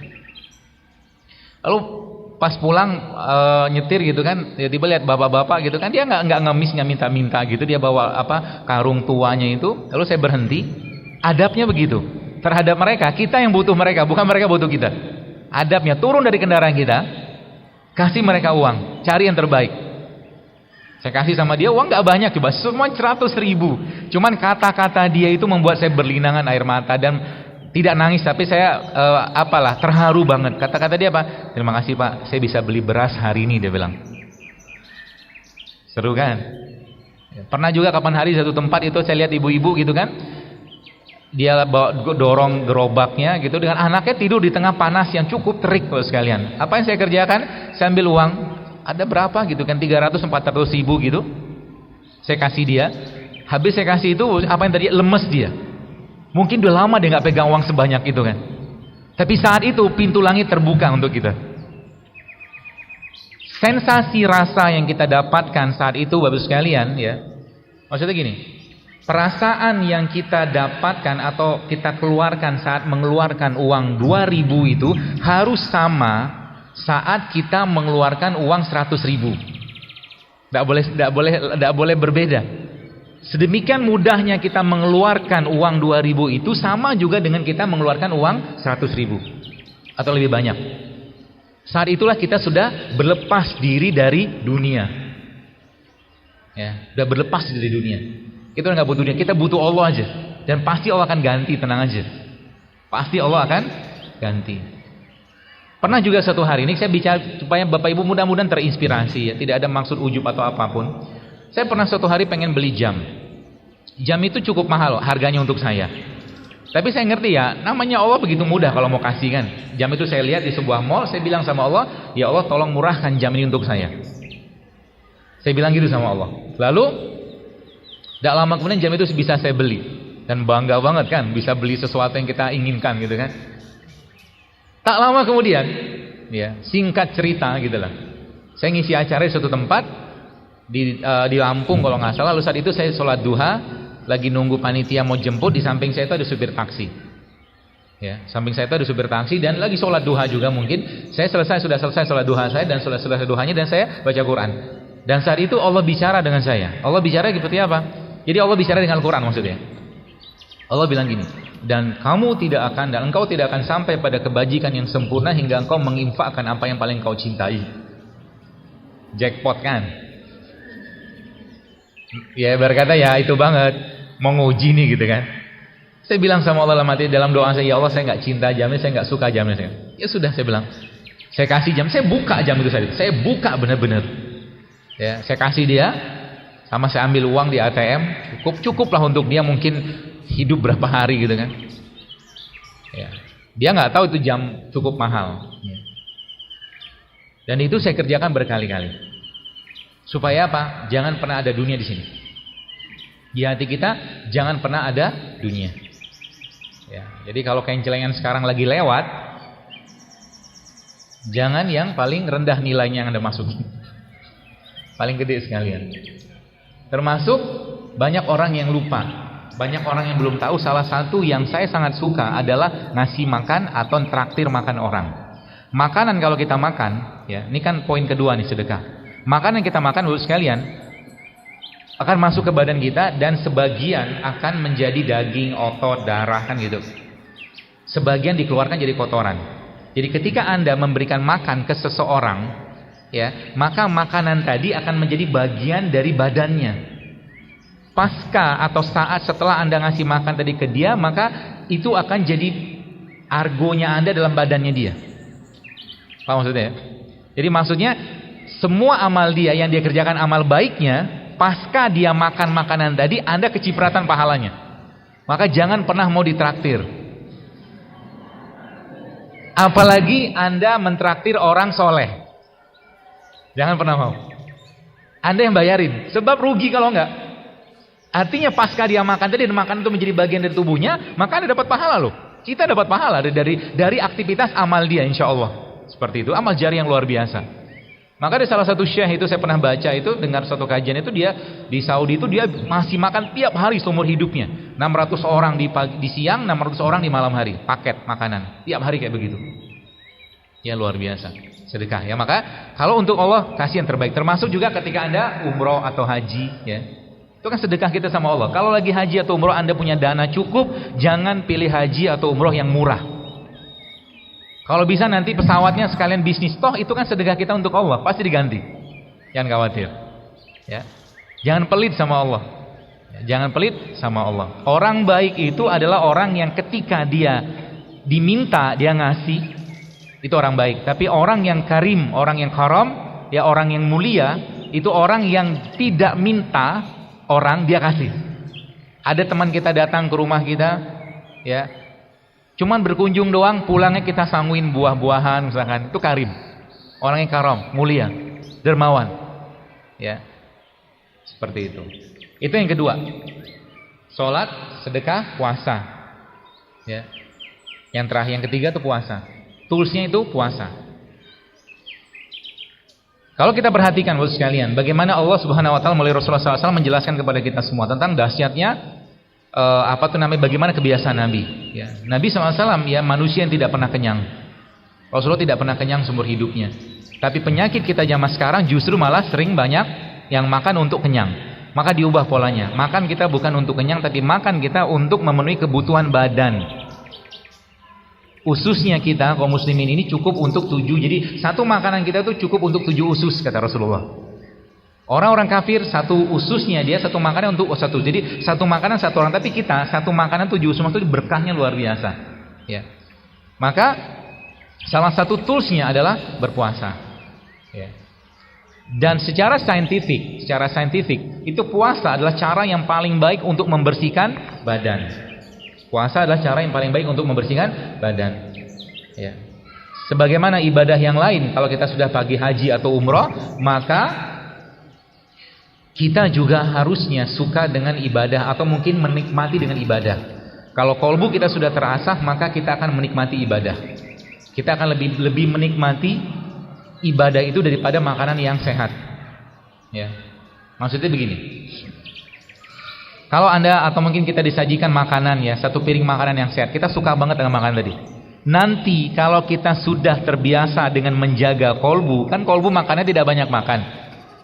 Lalu pas pulang nyetir gitu kan, tiba-tiba lihat bapak-bapak gitu kan, dia nggak ngemis, nggak minta-minta gitu, dia bawa karung tuanya itu. Lalu saya berhenti. Adabnya begitu terhadap mereka. Kita yang butuh mereka, bukan mereka butuh kita. Adabnya turun dari kendaraan kita, kasih mereka uang, cari yang terbaik. Saya kasih sama dia uang nggak banyak, coba semua 100.000. Cuman kata-kata dia itu membuat saya berlinangan air mata, dan tidak nangis, tapi saya terharu banget. Kata-kata dia apa? Terima kasih Pak, saya bisa beli beras hari ini, dia bilang. Seru kan? Pernah juga kapan hari satu tempat itu saya lihat ibu-ibu gitu kan, dia dorong gerobaknya gitu dengan anaknya tidur di tengah panas yang cukup terik loh sekalian. Apa yang saya kerjakan? Saya ambil uang, ada berapa gitu kan, 300-400 ribu gitu, saya kasih dia. Habis saya kasih itu, apa yang tadi, lemes dia. Mungkin udah lama dia nggak pegang uang sebanyak itu kan. Tapi saat itu pintu langit terbuka untuk kita. Sensasi rasa yang kita dapatkan saat itu Bapak sekalian ya, maksudnya gini, perasaan yang kita dapatkan atau kita keluarkan saat mengeluarkan uang 2.000 itu harus sama saat kita mengeluarkan uang 100.000. Tidak boleh berbeda. Sedemikian mudahnya kita mengeluarkan uang 2.000 itu sama juga dengan kita mengeluarkan uang 100.000 atau lebih banyak. Saat itulah kita sudah berlepas diri dari dunia. Ya, sudah berlepas dari dunia. Kita nggak butuh dunia, kita butuh Allah aja. Dan pasti Allah akan ganti, tenang aja. Pasti Allah akan ganti. Pernah juga satu hari ini saya bicara supaya Bapak Ibu mudah-mudahan terinspirasi ya, tidak ada maksud ujub atau apapun. Saya pernah suatu hari pengen beli jam. Jam itu cukup mahal harganya untuk saya. Tapi saya ngerti ya, namanya Allah begitu mudah kalau mau kasih kan. Jam itu saya lihat di sebuah mall, saya bilang sama Allah, ya Allah tolong murahkan jam ini untuk saya. Saya bilang gitu sama Allah. Lalu tidak lama kemudian jam itu bisa saya beli. Dan bangga banget kan bisa beli sesuatu yang kita inginkan gitu kan. Tak lama kemudian, ya singkat cerita gitulah. Saya ngisi acara di suatu tempat di Lampung kalau nggak salah. Lalu saat itu saya sholat duha, lagi nunggu panitia mau jemput. Di samping saya itu ada supir taksi. Ya, samping saya itu ada supir taksi dan lagi sholat duha juga mungkin. Saya sudah selesai sholat duha saya dan sudah selesai duhanya dan saya baca Quran. Dan saat itu Allah bicara dengan saya. Allah bicara seperti apa? Jadi Allah bicara dengan Al-Quran maksudnya. Allah bilang gini, dan engkau tidak akan sampai pada kebajikan yang sempurna hingga engkau menginfakkan apa yang paling kau cintai. Jackpot kan? Ya berkata ya itu banget, mau nguji nih gitu kan. Saya bilang sama Allah dalam doa saya, ya Allah saya nggak cinta jamnya, saya nggak suka jamnya. Ya sudah saya bilang, saya kasih jam, saya buka jam itu saya buka benar-benar. Ya saya kasih dia, Sama saya ambil uang di ATM, cukuplah untuk dia mungkin hidup berapa hari gitu kan. Ya. Dia nggak tahu itu jam cukup mahal. Dan itu saya kerjakan berkali-kali. Supaya apa? Jangan pernah ada dunia di sini. Di hati kita jangan pernah ada dunia. Ya. Jadi kalau kencelengan sekarang lagi lewat, jangan yang paling rendah nilainya yang Anda masukin. Paling gede sekalian. Termasuk banyak orang yang lupa, banyak orang yang belum tahu. Salah satu yang saya sangat suka adalah ngasih makan atau traktir makan orang. Makanan kalau kita makan, ya, ini kan poin kedua nih, sedekah. Makanan yang kita makan, Bapak sekalian, akan masuk ke badan kita dan sebagian akan menjadi daging, otot, darah kan gitu. Sebagian dikeluarkan jadi kotoran. Jadi ketika Anda memberikan makan ke seseorang, ya, maka makanan tadi akan menjadi bagian dari badannya. Pasca atau saat setelah Anda ngasih makan tadi ke dia, maka itu akan jadi argonya Anda dalam badannya dia. Paham maksudnya? Jadi maksudnya semua amal dia yang dia kerjakan amal baiknya, pasca dia makan makanan tadi, Anda kecipratan pahalanya. Maka jangan pernah mau ditraktir. Apalagi Anda mentraktir orang soleh. Jangan pernah mau. Anda yang bayarin, sebab rugi kalau enggak. Artinya pasca dia makan tadi, dan makan itu menjadi bagian dari tubuhnya, maka Anda dapat pahala loh. Kita dapat pahala dari aktivitas amal dia, insya Allah. Seperti itu, amal jari yang luar biasa. Maka ada salah satu syekh itu saya pernah baca itu, dengar suatu kajian itu, dia di Saudi itu dia masih makan tiap hari seumur hidupnya. 600 orang di siang, 600 orang di malam hari, paket makanan. Tiap hari kayak begitu. Ya luar biasa. Sedekah ya. Maka kalau untuk Allah kasih yang terbaik. Termasuk juga ketika Anda umroh atau haji ya. Itu kan sedekah kita sama Allah. Kalau lagi haji atau umroh Anda punya dana cukup, jangan pilih haji atau umroh yang murah. Kalau bisa nanti pesawatnya sekalian bisnis, toh itu kan sedekah kita untuk Allah, pasti diganti. Jangan khawatir. Ya. Jangan pelit sama Allah. Ya, jangan pelit sama Allah. Orang baik itu adalah orang yang ketika dia diminta dia ngasih, itu orang baik. Tapi orang yang karim, orang yang karam, ya orang yang mulia, itu orang yang tidak minta orang dia kasih. Ada teman kita datang ke rumah kita, ya, cuman berkunjung doang, pulangnya kita sangguin buah-buahan misalkan, itu karim. Orang yang karam, mulia, dermawan. Ya. Seperti itu. Itu yang kedua. Salat, sedekah, puasa. Ya. Yang terakhir, yang ketiga itu puasa. Toolsnya itu puasa. Kalau kita perhatikan Bapak sekalian, bagaimana Allah Subhanahu wa taala melalui Rasulullah SAW menjelaskan kepada kita semua tentang dahsyatnya bagaimana kebiasaan Nabi ya. Nabi SAW ya manusia yang tidak pernah kenyang. Rasulullah tidak pernah kenyang seumur hidupnya. Tapi penyakit kita zaman sekarang justru malah sering banyak yang makan untuk kenyang. Maka diubah polanya. Makan kita bukan untuk kenyang, tapi makan kita untuk memenuhi kebutuhan badan. Ususnya kita kaum muslimin ini cukup untuk 7. Jadi satu makanan kita itu cukup untuk 7 usus kata Rasulullah. Orang-orang kafir satu ususnya dia satu makanan untuk satu. Jadi satu makanan satu orang, tapi kita satu makanan 7 usus, maksudnya berkahnya luar biasa. Ya. Maka salah satu toolsnya adalah berpuasa. Ya. Dan secara saintifik itu puasa adalah cara yang paling baik untuk membersihkan badan. Puasa adalah cara yang paling baik untuk membersihkan badan. Ya. Sebagaimana ibadah yang lain, kalau kita sudah pergi haji atau umroh, maka kita juga harusnya suka dengan ibadah atau mungkin menikmati dengan ibadah. Kalau kolbu kita sudah terasah, maka kita akan menikmati ibadah. Kita akan lebih menikmati ibadah itu daripada makanan yang sehat. Ya. Maksudnya begini. Kalau Anda atau mungkin kita disajikan makanan ya, satu piring makanan yang sehat, kita suka banget dengan makanan tadi. Nanti kalau kita sudah terbiasa dengan menjaga kolbu, kan kolbu makannya tidak banyak makan.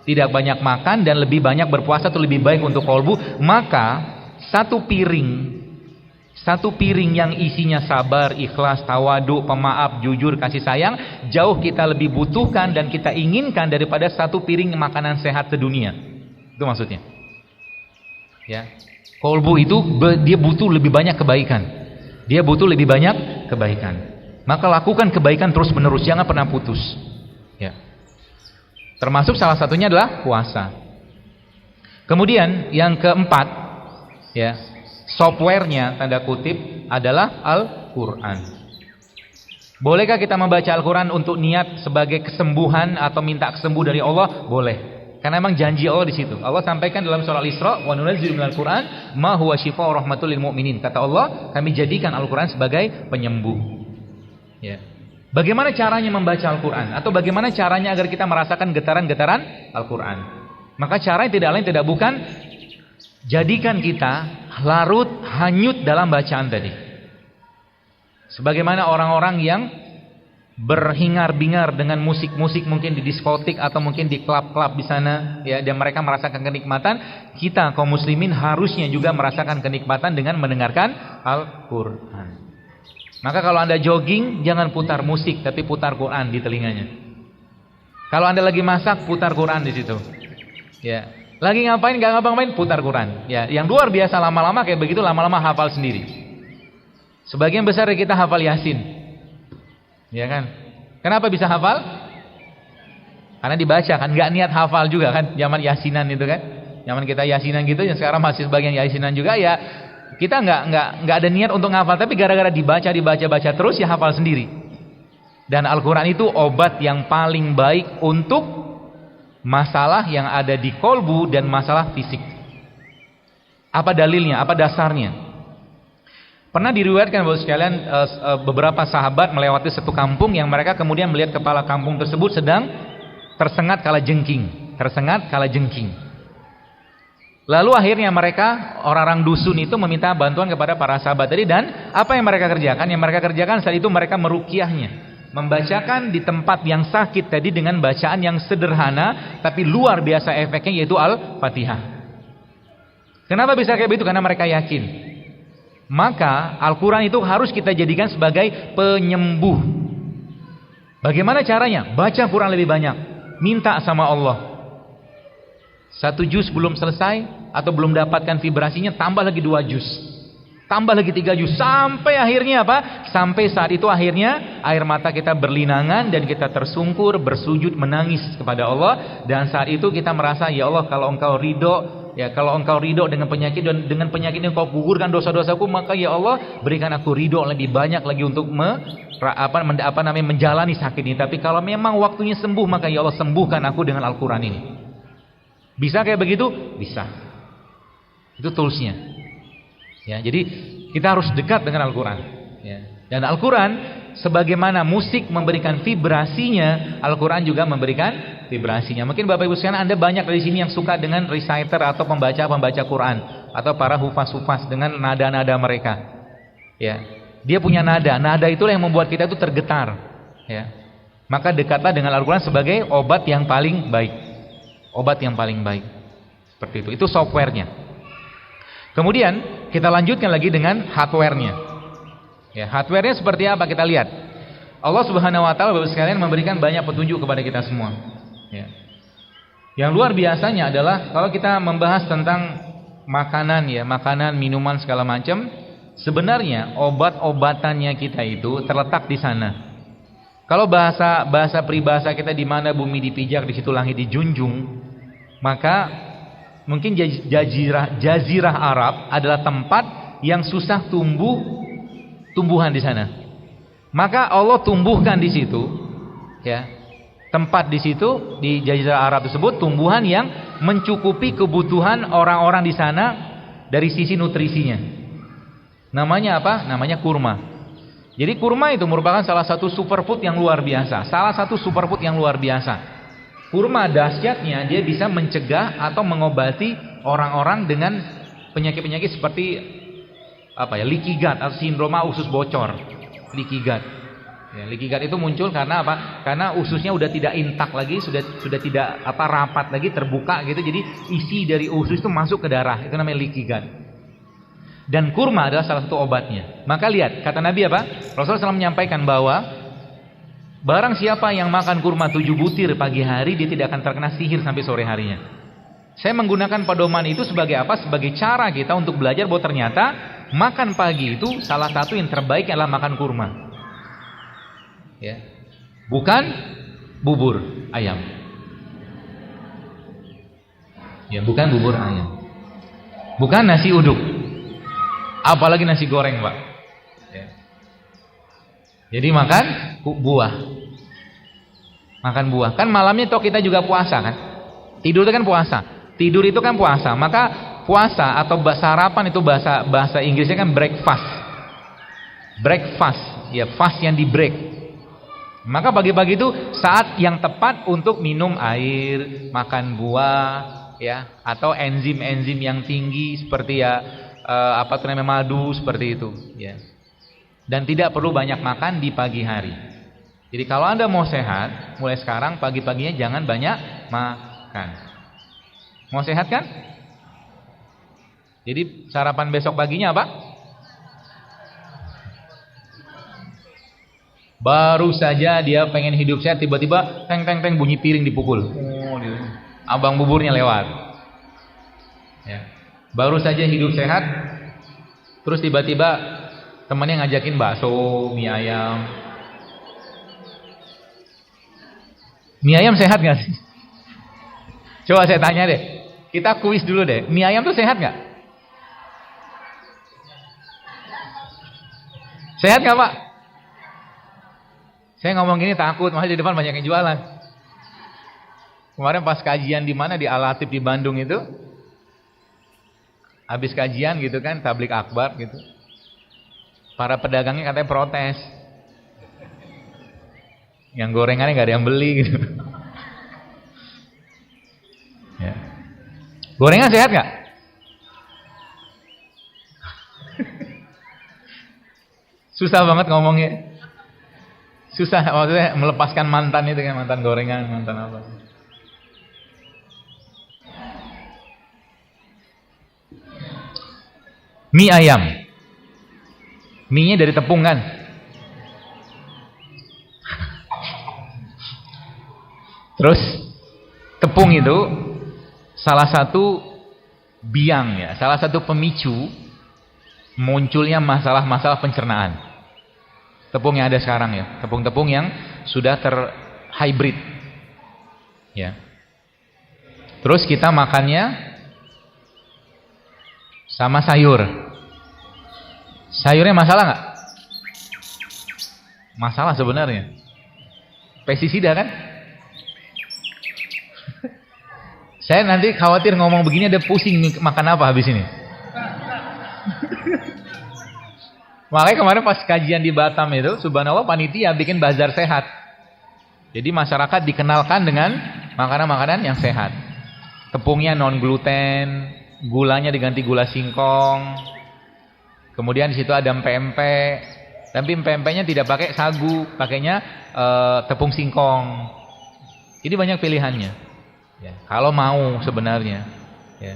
Tidak banyak makan dan lebih banyak berpuasa itu lebih baik untuk kolbu, maka satu piring yang isinya sabar, ikhlas, tawadu, pemaaf, jujur, kasih sayang, jauh kita lebih butuhkan dan kita inginkan daripada satu piring makanan sehat sedunia. Itu maksudnya. Ya. Kolbu itu dia butuh lebih banyak kebaikan. Dia butuh lebih banyak kebaikan. Maka lakukan kebaikan terus-menerus, jangan pernah putus. Ya. Termasuk salah satunya adalah puasa. Kemudian yang keempat, ya, softwarenya tanda kutip adalah Al-Quran. Bolehkah kita membaca Al-Quran untuk niat sebagai kesembuhan atau minta kesembuh dari Allah? Boleh. Karena memang janji Allah di situ. Allah sampaikan dalam surah Al-Isra, "Wa nunazzilu minal Qur'an ma huwa shifaa'un rahmatul lil mu'minin." Kata Allah, kami jadikan Al-Quran sebagai penyembuh. Ya. Bagaimana caranya membaca Al-Quran? Atau bagaimana caranya agar kita merasakan getaran-getaran Al-Quran? Maka caranya tidak lain tidak bukan jadikan kita larut hanyut dalam bacaan tadi. Sebagaimana orang-orang yang berhingar-bingar dengan musik-musik mungkin di diskotik atau mungkin di klub-klub di sana, ya, dan mereka merasakan kenikmatan, kita kaum muslimin harusnya juga merasakan kenikmatan dengan mendengarkan Al-Quran. Maka kalau Anda jogging, jangan putar musik, tapi putar Quran di telinganya. Kalau Anda lagi masak, putar Quran di situ. Ya, lagi ngapain, gak ngapa-ngapain, putar Quran. Ya, yang luar biasa lama-lama kayak begitu, lama-lama hafal sendiri. Sebagian besar dari kita hafal Yasin, ya kan? Kenapa bisa hafal? Karena dibaca kan, nggak niat hafal juga kan? Zaman Yasinan itu kan, zaman kita Yasinan gitu, yang sekarang masih sebagian Yasinan juga ya. Kita nggak ada niat untuk hafal, tapi gara-gara dibaca terus ya hafal sendiri. Dan Al-Quran itu obat yang paling baik untuk masalah yang ada di kolbu dan masalah fisik. Apa dalilnya? Apa dasarnya? Pernah diriwayatkan bahwa sekalian beberapa sahabat melewati satu kampung yang mereka kemudian melihat kepala kampung tersebut sedang tersengat kala jengking. Lalu akhirnya mereka, orang-orang dusun itu meminta bantuan kepada para sahabat tadi, dan apa yang mereka kerjakan? Yang mereka kerjakan saat itu mereka meruqyahnya, membacakan di tempat yang sakit tadi dengan bacaan yang sederhana tapi luar biasa efeknya, yaitu Al-Fatihah. Kenapa bisa kayak begitu? Karena mereka yakin. Maka Al-Quran itu harus kita jadikan sebagai penyembuh. Bagaimana caranya? Baca Quran lebih banyak, minta sama Allah. 1 juz belum selesai atau belum dapatkan vibrasinya, tambah lagi 2 juz, tambah lagi 3 juz, sampai akhirnya apa? Sampai saat itu akhirnya air mata kita berlinangan dan kita tersungkur, bersujud, menangis kepada Allah. Dan saat itu kita merasa, ya Allah, kalau Engkau ridho, ya, kalau Engkau ridho dengan penyakit, dan dengan penyakit ini Engkau gugurkan dosa-dosaku, maka ya Allah, berikan aku ridho lebih banyak lagi untuk menjalani sakit ini. Tapi kalau memang waktunya sembuh, maka ya Allah, sembuhkan aku dengan Al-Quran ini. Bisa kayak begitu? Bisa. Itu toolsnya. Ya, jadi kita harus dekat dengan Al-Quran. Ya. Dan Al-Quran, sebagaimana musik memberikan vibrasinya, Al-Quran juga memberikan vibrasinya. Mungkin Bapak Ibu sekalian, Anda banyak dari sini yang suka dengan reciter atau pembaca Quran, atau para hufaz-hufaz dengan nada-nada mereka. Ya, dia punya nada itulah yang membuat kita itu tergetar. Ya, maka dekatlah dengan Al-Quran sebagai obat yang paling baik. Obat yang paling baik. Seperti itu. Itu softwarenya. Kemudian kita lanjutkan lagi dengan hardwarenya. Ya, hardwarenya seperti apa? Kita lihat. Allah Subhanahu wa taala, Bapak sekalian, memberikan banyak petunjuk kepada kita semua. Ya. Yang luar biasanya adalah kalau kita membahas tentang makanan, ya, makanan, minuman segala macam, sebenarnya obat-obatannya kita itu terletak di sana. Kalau bahasa peribahasa kita, di mana bumi dipijak, di situ langit dijunjung, maka mungkin jazirah Arab adalah tempat yang susah tumbuhan di sana. Maka Allah tumbuhkan di situ, ya, tempat di situ, di jazirah Arab tersebut, tumbuhan yang mencukupi kebutuhan orang-orang di sana dari sisi nutrisinya. Namanya apa? Namanya kurma. Jadi kurma itu merupakan salah satu superfood yang luar biasa. Kurma dahsyatnya, dia bisa mencegah atau mengobati orang-orang dengan penyakit-penyakit seperti apa ya, leaky gut atau sindroma usus bocor. Leaky gut. Ya, leaky gut itu muncul karena apa? Karena ususnya udah tidak intak lagi, sudah tidak rapat lagi, terbuka gitu. Jadi isi dari usus itu masuk ke darah. Itu namanya leaky gut. Dan kurma adalah salah satu obatnya. Maka lihat, kata Nabi apa? Rasulullah SAW menyampaikan bahwa barang siapa yang makan kurma 7 butir pagi hari, dia tidak akan terkena sihir sampai sore harinya. Saya menggunakan pedoman itu sebagai apa? Sebagai cara kita untuk belajar bahwa ternyata makan pagi itu salah satu yang terbaik adalah makan kurma. Ya. Bukan bubur ayam. Ya, bukan bubur ayam. Bukan nasi uduk. Apalagi nasi goreng, Pak. Ya. Jadi makan buah. Makan buah. Kan malamnya toh kita juga puasa kan? Tidur itu kan puasa. Tidur itu kan puasa. Maka puasa atau sarapan itu bahasa Inggrisnya kan breakfast. Breakfast, ya fast yang di break. Maka pagi-pagi itu saat yang tepat untuk minum air, makan buah, ya, atau enzim-enzim yang tinggi seperti apa tuh namanya madu seperti itu, ya. Dan tidak perlu banyak makan di pagi hari. Jadi kalau Anda mau sehat, mulai sekarang pagi-paginya jangan banyak makan. Mau sehat kan? Jadi sarapan besok paginya apa? Baru saja dia pengen hidup sehat, tiba-tiba teng teng teng bunyi piring dipukul. Abang buburnya lewat. Ya. Baru saja hidup sehat, terus tiba-tiba temannya ngajakin bakso, mie ayam. Mie ayam sehat nggak sih? Coba saya tanya deh. Kita kuis dulu deh. Mie ayam tuh sehat nggak? Sehat nggak, Pak? Saya ngomong gini takut, malah di depan banyak yang jualan. Kemarin pas kajian di mana di Al-Latif di Bandung itu, habis kajian gitu kan, tablik akbar gitu. Para pedagangnya katanya protes. Yang gorengannya nggak ada yang beli gitu. Ya. Gorengan sehat nggak? Susah banget ngomongnya. Susah maksudnya melepaskan mantan itu kan, mantan gorengan, mantan apa. Mie ayam. Mie-nya dari tepung kan? Terus tepung itu salah satu biang ya, salah satu pemicu munculnya masalah-masalah pencernaan. Tepung yang ada sekarang ya, tepung-tepung yang sudah terhybrid. Ya. Terus kita makannya sama sayur. Sayurnya masalah nggak? Masalah sebenarnya. Pestisida kan? Saya nanti khawatir ngomong begini ada pusing nih, makan apa habis ini. Makanya kemarin pas kajian di Batam itu, subhanallah panitia bikin bazar sehat. Jadi masyarakat dikenalkan dengan makanan-makanan yang sehat. Tepungnya non gluten, gulanya diganti gula singkong. Kemudian di situ ada pempek. Tapi pempeknya tidak pakai sagu, pakainya tepung singkong. Jadi banyak pilihannya. Ya, kalau mau sebenarnya. Ya.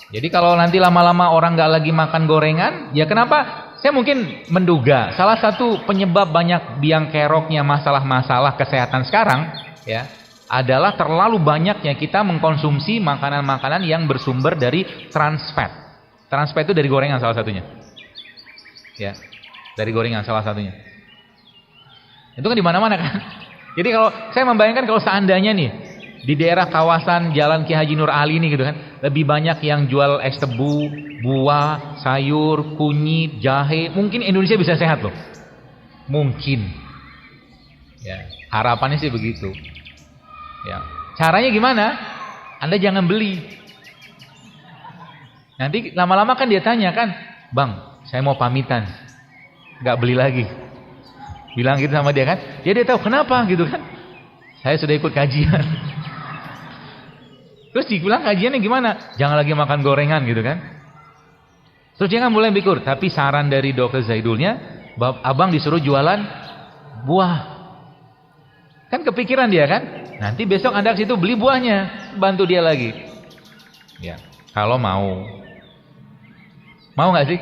Jadi kalau nanti lama-lama orang nggak lagi makan gorengan, ya kenapa? Saya mungkin menduga salah satu penyebab banyak biang keroknya masalah-masalah kesehatan sekarang, ya, adalah terlalu banyaknya kita mengkonsumsi makanan-makanan yang bersumber dari trans fat. Trans fat itu dari gorengan salah satunya, ya, dari gorengan salah satunya. Itu kan di mana-mana kan. Jadi kalau saya membayangkan kalau seandainya nih di daerah kawasan Jalan Ki Haji Nur Ali ini gitu kan, lebih banyak yang jual es tebu, buah, sayur, kunyit, jahe, mungkin Indonesia bisa sehat loh. Mungkin. Ya, harapannya sih begitu. Ya. Caranya gimana? Anda jangan beli. Nanti lama-lama kan dia tanya kan, "Bang, saya mau pamitan." Enggak beli lagi. Bilang gitu sama dia kan. Dia tahu kenapa gitu kan. Saya sudah ikut kajian. Terus dibilang kajiannya gimana? Jangan lagi makan gorengan gitu kan. Terus dia kan mulai pikir, tapi saran dari Dr. Zaidulnya, abang disuruh jualan buah. Kan kepikiran dia kan? Nanti besok Anda ke situ beli buahnya, bantu dia lagi. Ya, kalau mau. Mau nggak sih?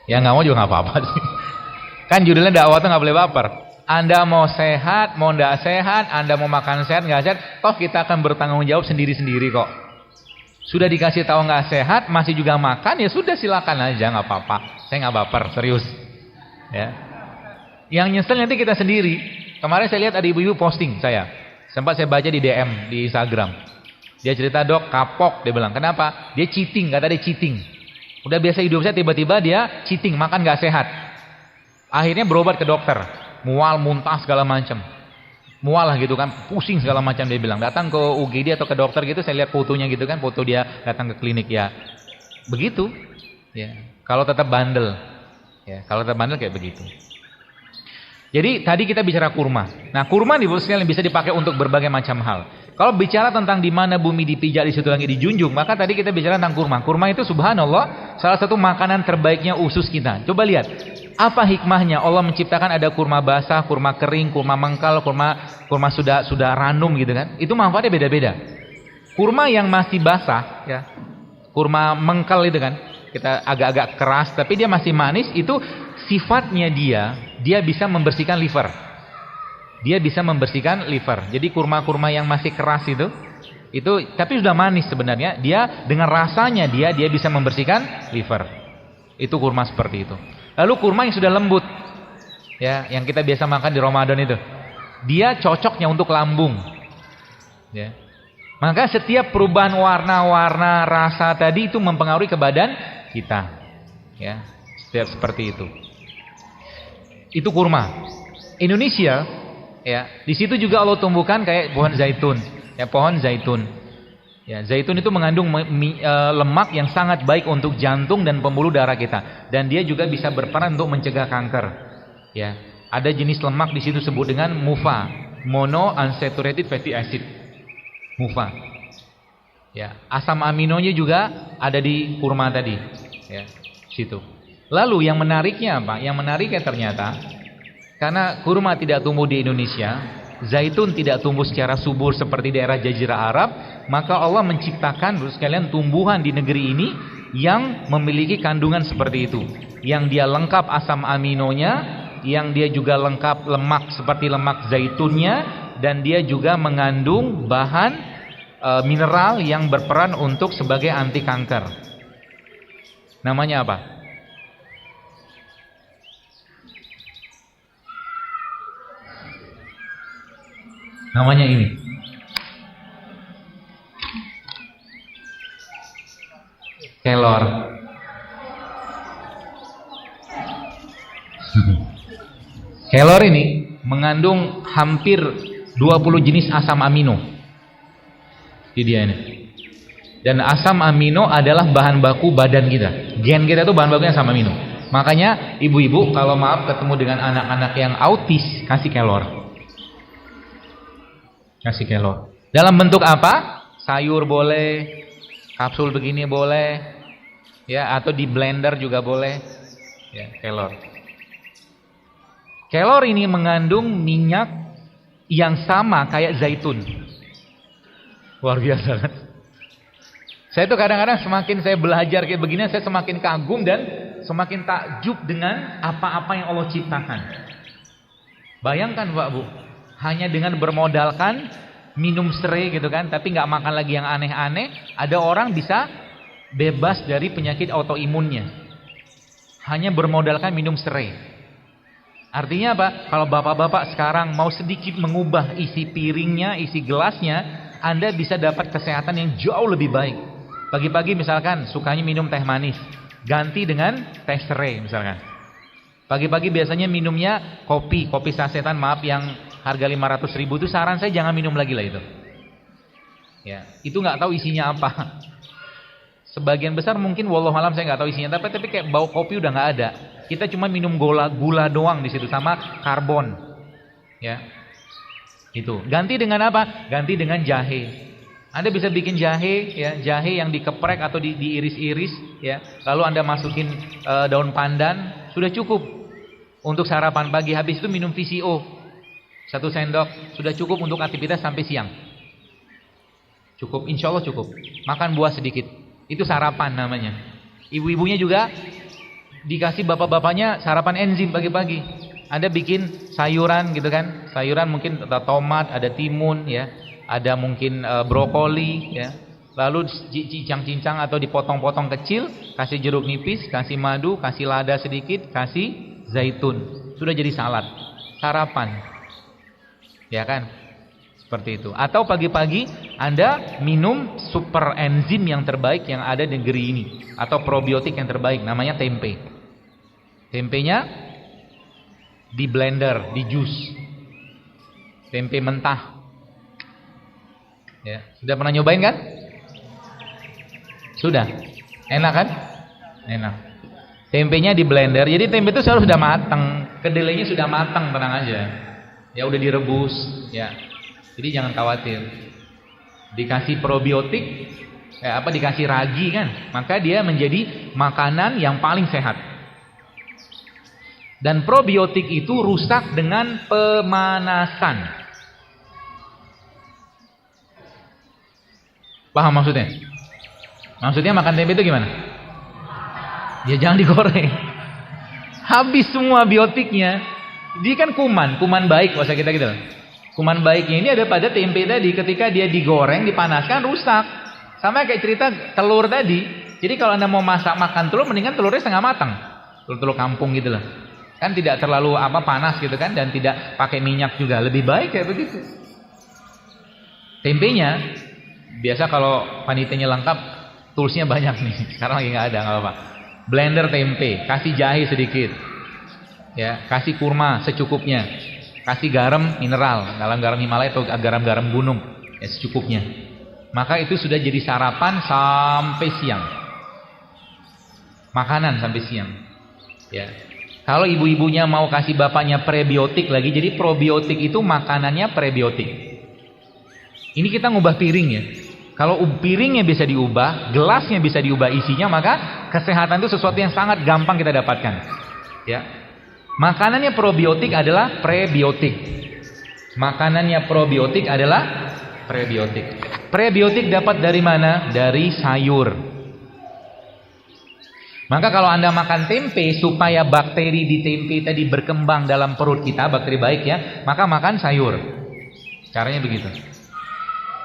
Ya nggak mau juga nggak apa-apa sih. Kan judulnya dakwah tuh nggak boleh baper. Anda mau sehat, mau ndak sehat, Anda mau makan sehat, nggak sehat, toh kita akan bertanggung jawab sendiri-sendiri kok. Sudah dikasih tahu nggak sehat, masih juga makan, ya sudah silakan aja, nggak apa-apa. Saya nggak baper, serius. Ya. Yang nyesel nanti kita sendiri. Kemarin saya lihat ada ibu-ibu posting saya Sempat saya baca di DM di Instagram. Dia cerita, dok kapok, dia bilang. Kenapa? Dia cheating, kata dia cheating. Udah biasa hidup saya, tiba-tiba dia cheating, makan gak sehat. Akhirnya berobat ke dokter, mual, muntah segala macam. Mual lah gitu kan, pusing segala macam dia bilang. Datang ke UGD atau ke dokter gitu, saya lihat fotonya gitu kan, foto dia datang ke klinik ya. Begitu. Ya. Kalau tetap bandel. Ya, kalau tetap bandel kayak begitu. Jadi tadi kita bicara kurma. Nah, kurma sekalian bisa dipakai untuk berbagai macam hal. Kalau bicara tentang di mana bumi dipijak, di situ langit dijunjung, maka tadi kita bicara tentang kurma. Kurma itu subhanallah salah satu makanan terbaiknya usus kita. Coba lihat, apa hikmahnya Allah menciptakan ada kurma basah, kurma kering, kurma mengkal, kurma sudah ranum gitu kan. Itu manfaatnya beda-beda. Kurma yang masih basah ya. Kurma mengkal itu kan, kita agak-agak keras tapi dia masih manis, itu sifatnya dia bisa membersihkan liver. Dia bisa membersihkan liver. Jadi kurma-kurma yang masih keras itu tapi sudah manis sebenarnya, dia dengan rasanya dia bisa membersihkan liver. Itu kurma seperti itu. Lalu kurma yang sudah lembut. Ya, yang kita biasa makan di Ramadan itu. Dia cocoknya untuk lambung. Ya. Maka setiap perubahan warna-warna rasa tadi itu mempengaruhi ke badan kita. Ya, setiap seperti itu. Itu kurma. Indonesia, ya, di situ juga Allah tumbuhkan kayak pohon zaitun, ya, pohon zaitun. Ya, zaitun itu mengandung lemak yang sangat baik untuk jantung dan pembuluh darah kita, dan dia juga bisa berperan untuk mencegah kanker. Ya, ada jenis lemak di situ disebut dengan MUFA, monounsaturated fatty acid. MUFA. Ya, asam aminonya juga ada di kurma tadi. Ya, situ. Lalu yang menariknya apa? Yang menariknya ternyata karena kurma tidak tumbuh di Indonesia, zaitun tidak tumbuh secara subur seperti daerah Jazirah Arab, maka Allah menciptakan sekalian tumbuhan di negeri ini yang memiliki kandungan seperti itu, yang dia lengkap asam aminonya, yang dia juga lengkap lemak seperti lemak zaitunnya, dan dia juga mengandung bahan mineral yang berperan untuk sebagai anti kanker. Namanya apa? Namanya ini. Kelor. Kelor ini mengandung hampir 20 jenis asam amino. Ini dia ini. Dan asam amino adalah bahan baku badan kita. Gen kita itu bahan bakunya asam amino. Makanya ibu-ibu kalau maaf ketemu dengan anak-anak yang autis, kasih kelor. Kasih kelor. Dalam bentuk apa? Sayur boleh, kapsul begini boleh, ya, atau di blender juga boleh. Ya, kelor. Kelor ini mengandung minyak yang sama kayak zaitun. Luar biasa kan? Saya tuh kadang-kadang semakin saya belajar kayak begini, saya semakin kagum dan semakin takjub dengan apa-apa yang Allah ciptakan. Bayangkan Pak Bu, hanya dengan bermodalkan minum serai gitu kan, tapi nggak makan lagi yang aneh-aneh, ada orang bisa bebas dari penyakit autoimunnya. Hanya bermodalkan minum serai. Artinya apa? Kalau bapak-bapak sekarang mau sedikit mengubah isi piringnya, isi gelasnya, Anda bisa dapat kesehatan yang jauh lebih baik. Pagi-pagi misalkan sukanya minum teh manis, ganti dengan teh serai misalkan. Pagi-pagi biasanya minumnya kopi sasetan, maaf, yang harga 500.000 itu saran saya jangan minum lagi lah itu. Ya, itu nggak tahu isinya apa. Sebagian besar mungkin wallahualam saya nggak tahu isinya, tapi kayak bau kopi udah nggak ada. Kita cuma minum gula doang di situ sama karbon. Ya. Itu. Ganti dengan apa? Ganti dengan jahe. Anda bisa bikin jahe, ya, jahe yang dikeprek atau diiris-iris, ya. Lalu Anda masukin daun pandan, sudah cukup untuk sarapan pagi. Habis itu minum VCO 1 sendok, sudah cukup untuk aktivitas sampai siang. Cukup, insya Allah cukup. Makan buah sedikit, itu sarapan namanya. Ibu-ibunya juga dikasih bapak-bapaknya sarapan enzim pagi-pagi. Anda bikin sayuran gitu kan, sayuran mungkin ada tomat, ada timun, ya, ada mungkin brokoli, ya. Lalu cincang-cincang atau dipotong-potong kecil, kasih jeruk nipis, kasih madu, kasih lada sedikit, kasih zaitun. Sudah jadi salad, sarapan. Ya kan? Seperti itu. Atau pagi-pagi Anda minum super enzim yang terbaik yang ada di negeri ini, atau probiotik yang terbaik, namanya tempe. Tempenya di blender, di jus. Tempe mentah. Ya, sudah pernah nyobain kan? Sudah. Enak kan? Enak. Tempenya di blender. Jadi tempe itu selalu sudah matang, kedelainya sudah matang, tenang aja. Ya udah direbus, ya. Jadi jangan khawatir. Dikasih probiotik, dikasih ragi kan, maka dia menjadi makanan yang paling sehat. Dan probiotik itu rusak dengan pemanasan. Paham maksudnya? Maksudnya makan tempe itu gimana? Ya jangan digoreng. Habis semua biotiknya. Dia kan kuman baik bahasa kita gitu. Kuman baiknya ini ada pada tempe tadi, ketika dia digoreng, dipanaskan, rusak. Sama kayak cerita telur tadi. Jadi kalau Anda mau makan telur, mendingan telurnya setengah matang. Telur kampung gitu loh. Kan tidak terlalu panas gitu kan, dan tidak pakai minyak juga. Lebih baik kayak begitu. Tempenya, biasa kalau panitianya lengkap, toolsnya banyak nih. Sekarang lagi nggak ada, nggak apa-apa. Blender tempe, kasih jahe sedikit. Ya, kasih kurma secukupnya. Kasih garam mineral, dalam garam Himalaya atau garam-garam gunung, ya secukupnya. Maka itu sudah jadi sarapan sampai siang. Makanan sampai siang. Ya. Kalau ibu-ibunya mau kasih bapaknya prebiotik lagi, jadi probiotik itu makanannya prebiotik. Ini kita ngubah piring ya. Kalau piringnya bisa diubah, gelasnya bisa diubah isinya, maka kesehatan itu sesuatu yang sangat gampang kita dapatkan. Ya. Makanannya probiotik adalah prebiotik. Makanannya probiotik adalah prebiotik. Prebiotik dapat dari mana? Dari sayur. Maka kalau Anda makan tempe supaya bakteri di tempe tadi berkembang dalam perut kita, bakteri baik ya, maka makan sayur. Caranya begitu.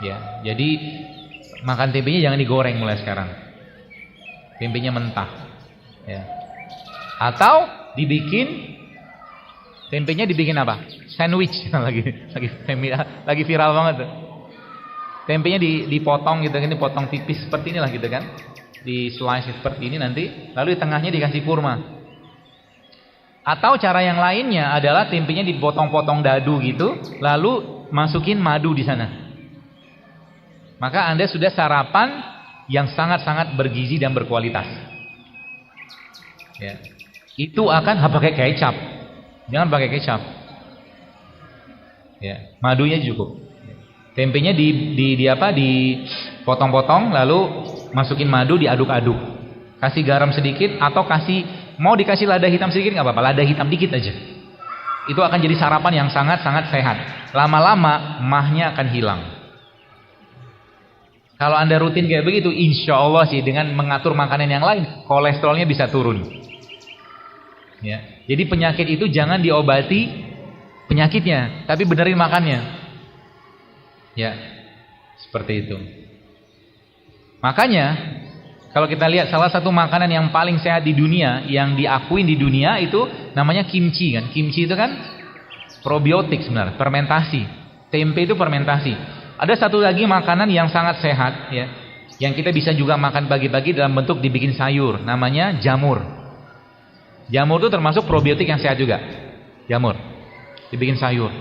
Ya, jadi makan tempenya jangan digoreng mulai sekarang. Tempenya mentah. Ya. Atau tempenya dibikin apa? Sandwich lagi viral banget tuh. Tempenya dipotong gitu kan, dipotong tipis seperti inilah gitu kan. Di slice seperti ini nanti, lalu di tengahnya dikasih kurma. Atau cara yang lainnya adalah tempenya dipotong-potong dadu gitu, lalu masukin madu di sana. Maka Anda sudah sarapan yang sangat-sangat bergizi dan berkualitas. Ya. Itu akan pakai kecap. Jangan pakai kecap. Ya, madunya cukup. Tempenya dipotong-potong lalu masukin madu, diaduk-aduk. Kasih garam sedikit atau mau dikasih lada hitam sedikit nggak apa-apa, lada hitam dikit aja. Itu akan jadi sarapan yang sangat-sangat sehat. Lama-lama mahnya akan hilang. Kalau Anda rutin kayak begitu, insya Allah sih dengan mengatur makanan yang lain, kolesterolnya bisa turun. Ya. Jadi penyakit itu jangan diobati penyakitnya, tapi benerin makannya. Ya, seperti itu. Makanya kalau kita lihat salah satu makanan yang paling sehat di dunia, yang diakuin di dunia itu namanya kimchi kan. Kimchi itu kan probiotik sebenarnya, fermentasi. Tempe itu fermentasi. Ada satu lagi makanan yang sangat sehat ya, yang kita bisa juga makan pagi-pagi dalam bentuk dibikin sayur, namanya jamur. Jamur itu termasuk probiotik yang sehat juga. Jamur dibikin sayur,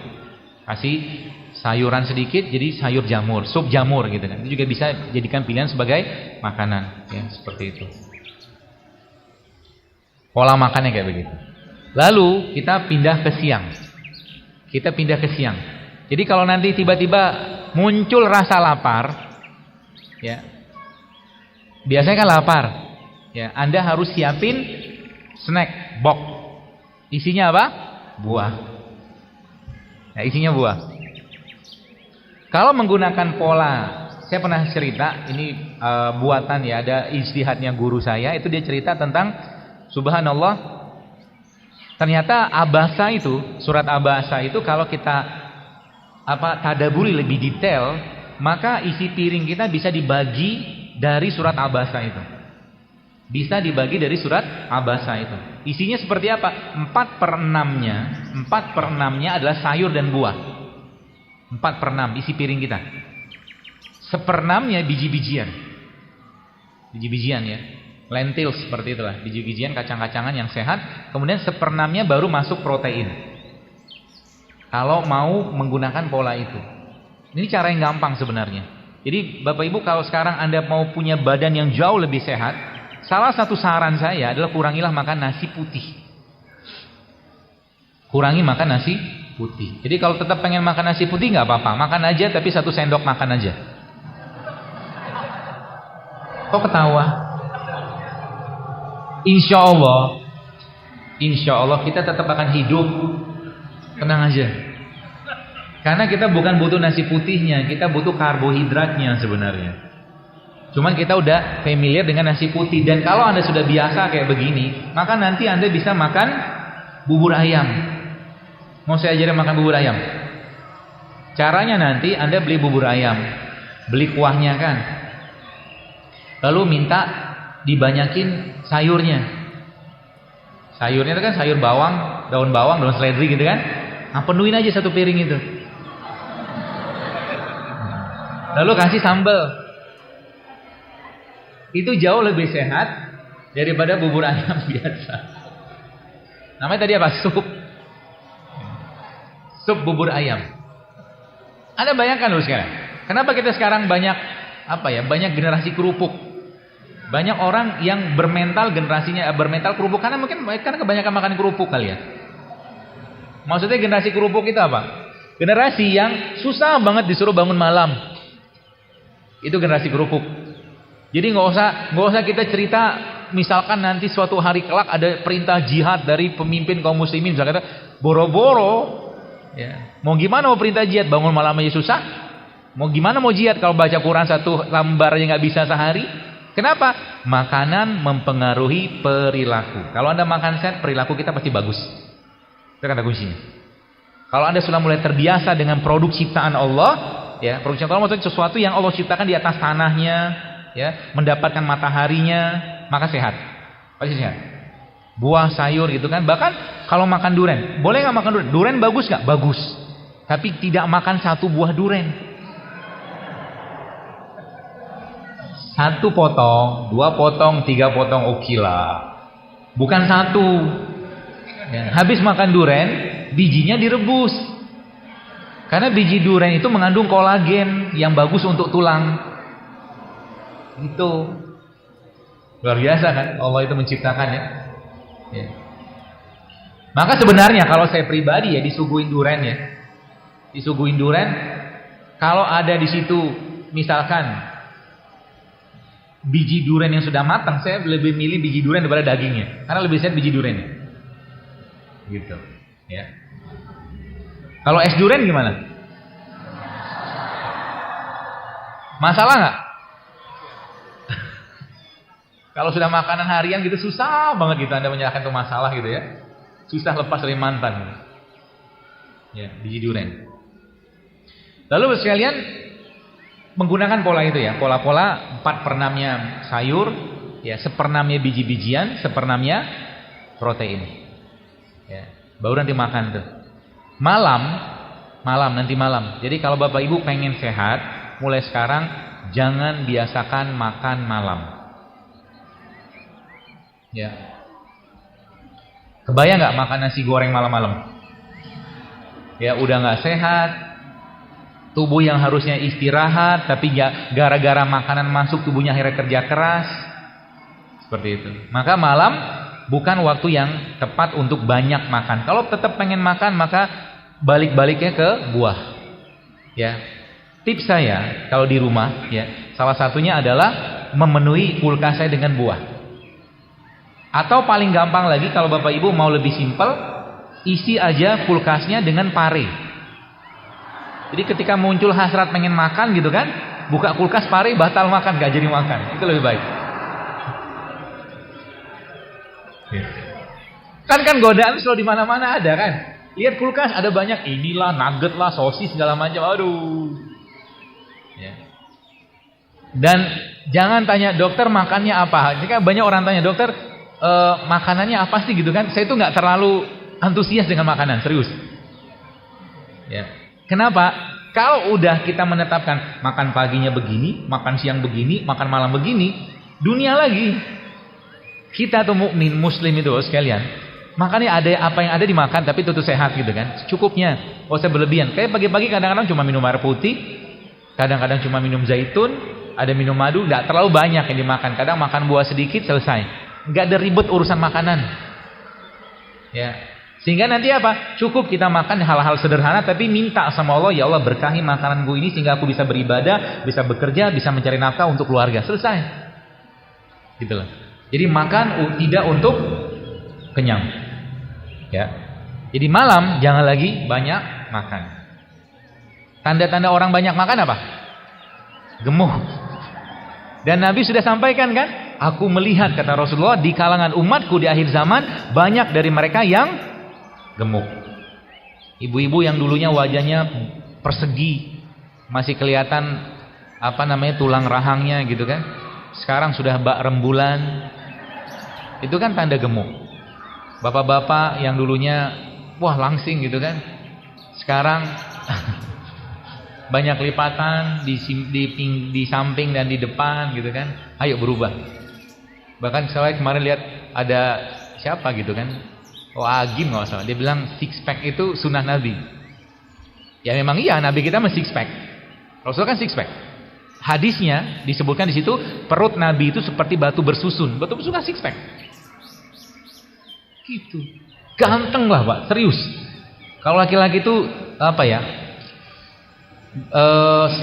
kasih sayuran sedikit jadi sayur jamur, sup jamur gitu kan. Itu juga bisa jadikan pilihan sebagai makanan ya, seperti itu. Pola makannya kayak begitu. Lalu kita pindah ke siang. Jadi kalau nanti tiba-tiba muncul rasa lapar ya, biasanya kan lapar ya, Anda harus siapin snack box. Isinya apa? Buah. Ya, isinya buah. Kalau menggunakan pola, saya pernah cerita ini buatan ya, ada ijtihadnya guru saya, itu dia cerita tentang subhanallah, ternyata Abasa itu, surat Abasa itu kalau kita tadaburi lebih detail, maka isi piring kita bisa dibagi dari surat Abasa itu. Bisa dibagi dari surat Abasa itu. Isinya seperti apa? 4/6-nya adalah sayur dan buah. 4/6 isi piring kita. 1/6-nya biji-bijian. Biji-bijian ya. Lentils seperti itulah, biji-bijian, kacang-kacangan yang sehat. Kemudian 1/6-nya baru masuk protein. Kalau mau menggunakan pola itu. Ini cara yang gampang sebenarnya. Jadi Bapak Ibu kalau sekarang Anda mau punya badan yang jauh lebih sehat, salah satu saran saya adalah kurangilah makan nasi putih. Kurangi makan nasi putih. Jadi kalau tetap pengen makan nasi putih nggak apa-apa, makan aja tapi 1 sendok makan aja. Kok ketawa? Insya Allah kita tetap akan hidup. Tenang aja. Karena kita bukan butuh nasi putihnya, kita butuh karbohidratnya sebenarnya. Cuman kita udah familiar dengan nasi putih. Dan kalau Anda sudah biasa kayak begini, maka nanti Anda bisa makan bubur ayam. Mau saya ajarin makan bubur ayam? Caranya nanti Anda beli bubur ayam, beli kuahnya kan, lalu minta dibanyakin sayurnya. Sayurnya itu kan sayur bawang, daun seledri gitu kan. Nah, penuhin aja 1 piring itu. Lalu kasih sambal. Itu jauh lebih sehat daripada bubur ayam biasa. Namanya tadi apa? Sup bubur ayam. Anda bayangkan loh sekarang. Kenapa kita sekarang banyak banyak generasi kerupuk. Banyak orang yang bermental kerupuk karena kebanyakan makan kerupuk kali ya. Maksudnya generasi kerupuk itu apa? Generasi yang susah banget disuruh bangun malam. Itu generasi kerupuk. Jadi nggak usah kita cerita misalkan nanti suatu hari kelak ada perintah jihad dari pemimpin kaum muslimin, misalkan boro-boro ya. Mau gimana mau perintah jihad, bangun malam aja susah. Mau gimana mau jihad kalau baca Quran 1 lembar aja nggak bisa sehari? Kenapa? Makanan mempengaruhi perilaku. Kalau Anda makan sehat, perilaku kita pasti bagus. Itu kata kuncinya. Kalau Anda sudah mulai terbiasa dengan produk ciptaan Allah, ya, produk ciptaan Allah maksudnya sesuatu yang Allah ciptakan di atas tanahnya, ya, mendapatkan mataharinya, maka sehat. Pasti sehat. Buah, sayur gitu kan. Bahkan kalau makan durian, boleh nggak makan durian? Durian bagus nggak? Bagus. Tapi tidak makan 1 buah durian. 1 potong, 2 potong, 3 potong, oke lah. Bukan 1. Ya, habis makan durian, bijinya direbus. Karena biji durian itu mengandung kolagen yang bagus untuk tulang. Itu luar biasa kan? Allah itu menciptakan ya. Ya. Maka sebenarnya kalau saya pribadi ya disuguhin durian ya. Disuguhin durian, kalau ada di situ misalkan biji durian yang sudah matang, saya lebih milih biji durian daripada dagingnya, karena lebih sehat biji duriannya. Gitu, ya. Kalau es durian gimana? Masalah nggak? Kalau sudah makanan harian gitu susah banget gitu Anda menyalahkan itu masalah gitu ya. Susah lepas dari mantan. Ya, biji durian. Lalu sekalian menggunakan pola itu ya, pola-pola 4/6-nya sayur, ya 1/6-nya biji-bijian, 1/6-nya protein. Ya, baru nanti makan tuh. Nanti malam. Jadi kalau Bapak Ibu pengen sehat, mulai sekarang jangan biasakan makan malam. Ya. Kebayang nggak makan nasi goreng malam-malam? Ya udah nggak sehat. Tubuh yang harusnya istirahat, tapi gara-gara makanan masuk tubuhnya akhirnya kerja keras. Seperti itu. Maka malam bukan waktu yang tepat untuk banyak makan. Kalau tetap pengen makan, maka balik-baliknya ke buah. Ya. Tips saya kalau di rumah, ya, salah satunya adalah memenuhi kulkas saya dengan buah. Atau paling gampang lagi kalau Bapak Ibu mau lebih simpel, isi aja kulkasnya dengan pare. Jadi ketika muncul hasrat pengen makan gitu kan, buka kulkas pare, batal makan, gak jadi makan. Itu lebih baik. Kan godaan selalu di mana-mana ada kan. Lihat kulkas ada banyak inilah, nugget lah, sosis segala macam. Aduh. Ya. Dan jangan tanya dokter makannya apa. Jika banyak orang tanya dokter makanannya apa sih gitu kan. Saya itu nggak terlalu antusias dengan makanan, serius. Ya. Kenapa? Kalau udah kita menetapkan makan paginya begini, makan siang begini, makan malam begini, dunia lagi. Kita tuh mukmin muslim itu sekalian, makanya ada apa yang ada dimakan tapi itu sehat gitu kan. Cukupnya, nggak usah berlebihan. Kayak pagi-pagi kadang-kadang cuma minum air putih, kadang-kadang cuma minum zaitun, ada minum madu, nggak terlalu banyak yang dimakan. Kadang makan buah sedikit selesai. Nggak ada ribet urusan makanan. Ya. Sehingga nanti apa? Cukup kita makan hal-hal sederhana tapi minta sama Allah, ya Allah berkahi makananku ini sehingga aku bisa beribadah, bisa bekerja, bisa mencari nafkah untuk keluarga. Selesai. Gitu loh. Jadi makan tidak untuk kenyang. Ya. Jadi malam jangan lagi banyak makan. Tanda-tanda orang banyak makan apa? Gemuk. Dan Nabi sudah sampaikan kan? Aku melihat, kata Rasulullah, di kalangan umatku di akhir zaman banyak dari mereka yang gemuk. Ibu-ibu yang dulunya wajahnya persegi, masih kelihatan tulang rahangnya gitu kan. Sekarang sudah bak rembulan. Itu kan tanda gemuk. Bapak-bapak yang dulunya wah langsing gitu kan. Sekarang banyak lipatan di samping dan di depan gitu kan. Ayo berubah. Bahkan saya kemarin lihat ada siapa gitu kan. Oh Agim nggak usah. Dia bilang six pack itu sunnah Nabi. Ya memang iya, Nabi kita mah six pack. Rasul kan six pack. Hadisnya disebutkan di situ perut Nabi itu seperti batu bersusun. Batu bersusun kan six pack. Gitu. Ganteng lah Pak, serius. Kalau laki-laki itu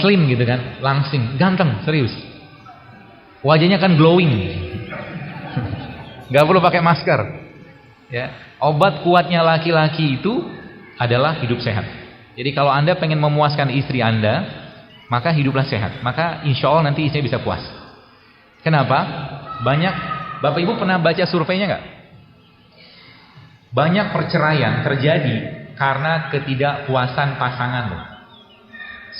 slim gitu kan, langsing, ganteng, serius. Wajahnya kan glowing. Gak perlu pakai masker. Ya. Obat kuatnya laki-laki itu adalah hidup sehat. Jadi kalau Anda pengen memuaskan istri Anda, maka hiduplah sehat. Maka insya Allah nanti istrinya bisa puas. Kenapa? Banyak, Bapak Ibu pernah baca surveinya nggak? Banyak perceraian terjadi karena ketidakpuasan pasangan loh.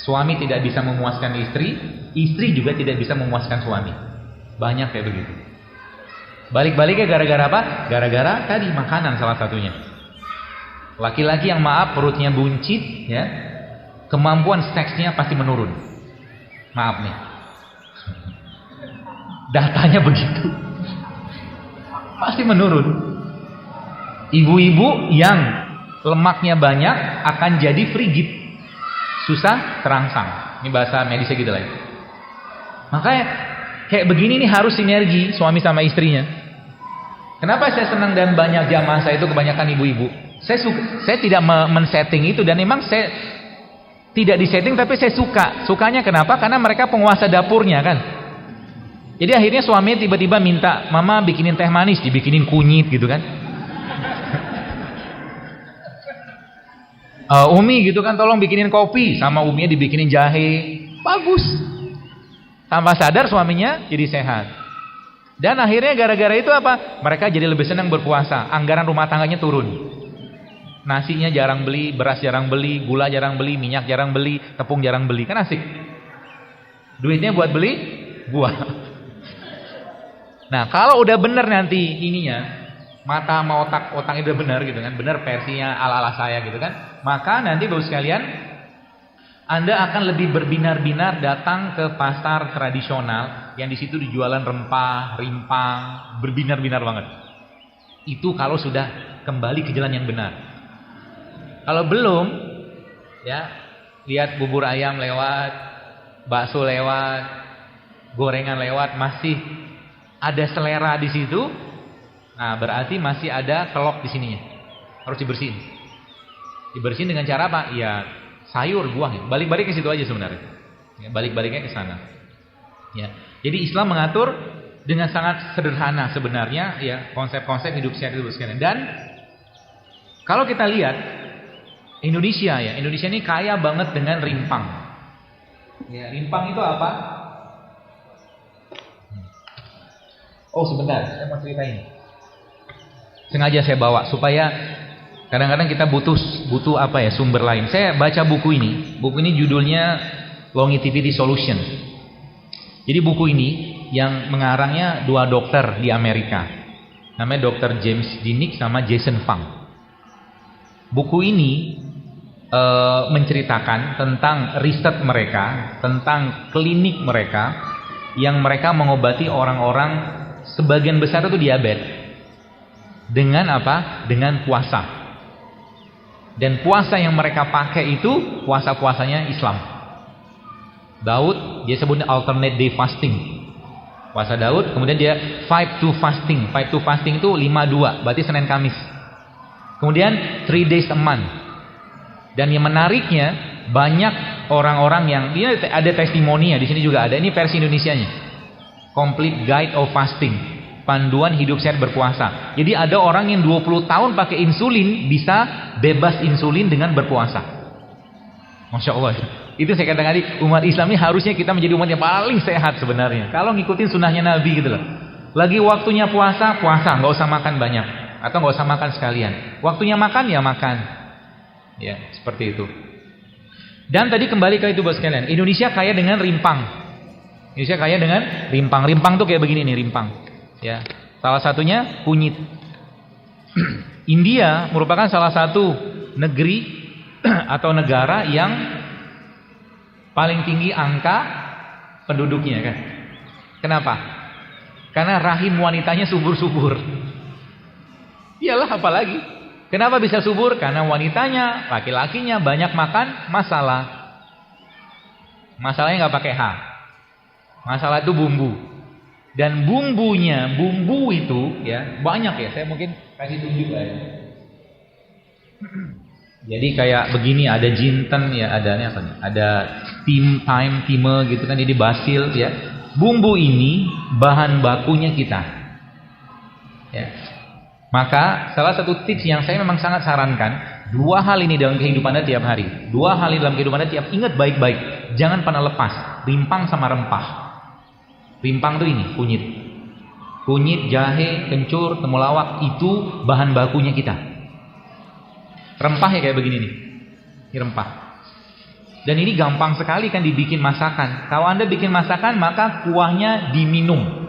Suami tidak bisa memuaskan istri, istri juga tidak bisa memuaskan suami. Banyak kayak begitu. Balik-baliknya gara-gara apa? Gara-gara tadi makanan salah satunya. Laki-laki yang maaf perutnya buncit, ya, kemampuan seksnya pasti menurun. Maaf nih, datanya begitu, pasti menurun. Ibu-ibu yang lemaknya banyak akan jadi frigid, susah terangsang. Ini bahasa medisnya gitu lah. Makanya kayak begini nih harus sinergi suami sama istrinya. Kenapa saya senang dan banyak jamaah saya itu kebanyakan ibu-ibu? Saya tidak men-setting itu dan memang saya tidak disetting tapi saya suka. Sukanya kenapa? Karena mereka penguasa dapurnya kan. Jadi akhirnya suaminya tiba-tiba minta, "Mama bikinin teh manis," dibikinin kunyit gitu kan. Umi gitu kan, tolong bikinin kopi, sama Uminya dibikinin jahe. Bagus. Tanpa sadar suaminya jadi sehat. Dan akhirnya gara-gara itu apa? Mereka jadi lebih senang berpuasa. Anggaran rumah tangganya turun. Nasinya jarang beli, beras jarang beli, gula jarang beli, minyak jarang beli, tepung jarang beli. Kan asik. Duitnya buat beli buah. Nah, kalau udah bener nanti ininya, mata sama otak itu udah bener gitu kan, bener versinya ala-ala saya gitu kan, maka nanti Bapak sekalian, Anda akan lebih berbinar-binar datang ke pasar tradisional yang di situ dijualan rempah, rimpang, berbinar-binar banget. Itu kalau sudah kembali ke jalan yang benar. Kalau belum, ya lihat bubur ayam lewat, bakso lewat, gorengan lewat, masih ada selera di situ. Nah, berarti masih ada kelok di sininya. Harus dibersihin. Dibersihin dengan cara apa? Ya sayur, buah, gitu. Balik-balik ke situ aja sebenarnya. Ya, balik-baliknya ke sana. Ya. Jadi Islam mengatur dengan sangat sederhana sebenarnya ya konsep-konsep hidup sehat itu sekalian. Dan kalau kita lihat Indonesia ini kaya banget dengan rimpang. Ya, rimpang itu apa? Oh, sebentar, saya mau ceritain. Sengaja saya bawa supaya kadang-kadang kita butuh apa ya, sumber lain. Saya baca buku ini. Buku ini judulnya Longevity Solution. Jadi buku ini yang mengarangnya dua dokter di Amerika. Namanya Dr. James Dinnick sama Jason Fung. Buku ini menceritakan tentang riset mereka, tentang klinik mereka yang mereka mengobati orang-orang sebagian besar itu diabetes. Dengan apa? Dengan puasa. Dan puasa yang mereka pakai itu puasa-puasanya Islam. Daud dia sebutnya alternate day fasting. Puasa Daud, kemudian dia 5-2 fasting. 5-2 fasting itu 5-2, berarti Senin Kamis. Kemudian 3 days a month. Dan yang menariknya, banyak orang-orang yang dia ada testimoninya di sini juga ada. Ini versi Indonesianya. Complete Guide of Fasting. Panduan hidup sehat berpuasa. Jadi ada orang yang 20 tahun pakai insulin bisa bebas insulin dengan berpuasa. Masya Allah. Itu saya katakan tadi, umat Islam ini harusnya kita menjadi umat yang paling sehat sebenarnya. Kalau ngikutin sunnahnya Nabi gitu loh. Lagi waktunya puasa, nggak usah makan banyak. Atau nggak usah makan sekalian. Waktunya makan, ya makan. Ya, seperti itu. Dan tadi kembali ke itu bos sekalian. Indonesia kaya dengan rimpang. Indonesia kaya dengan rimpang. Rimpang tuh kayak begini nih, rimpang. Ya, salah satunya kunyit. India merupakan salah satu negeri atau negara yang paling tinggi angka penduduknya kan. Kenapa? Karena rahim wanitanya subur-subur. Iyalah apalagi. Kenapa bisa subur? Karena wanitanya, laki-lakinya banyak makan masalah. Masalahnya nggak pakai H. Masalah itu bumbu. Dan bumbunya, bumbu itu ya banyak ya. Saya mungkin kasih tunjuk lah ya. Jadi kayak begini, ada jinten ya, ada apa nih? Ada time gitu kan, jadi basil ya. Bumbu ini bahan bakunya kita. Ya. Maka salah satu tips yang saya memang sangat sarankan, 2 hal ini dalam kehidupan Anda tiap hari. 2 hal ini dalam kehidupan Anda tiap, ingat baik-baik. Jangan pernah lepas, rimpang sama rempah. Rimpang itu ini, kunyit. Kunyit, jahe, kencur, temulawak, itu bahan bakunya kita. Rempah ya kayak begini nih. Ini rempah. Dan ini gampang sekali kan dibikin masakan. Kalau Anda bikin masakan, maka kuahnya diminum.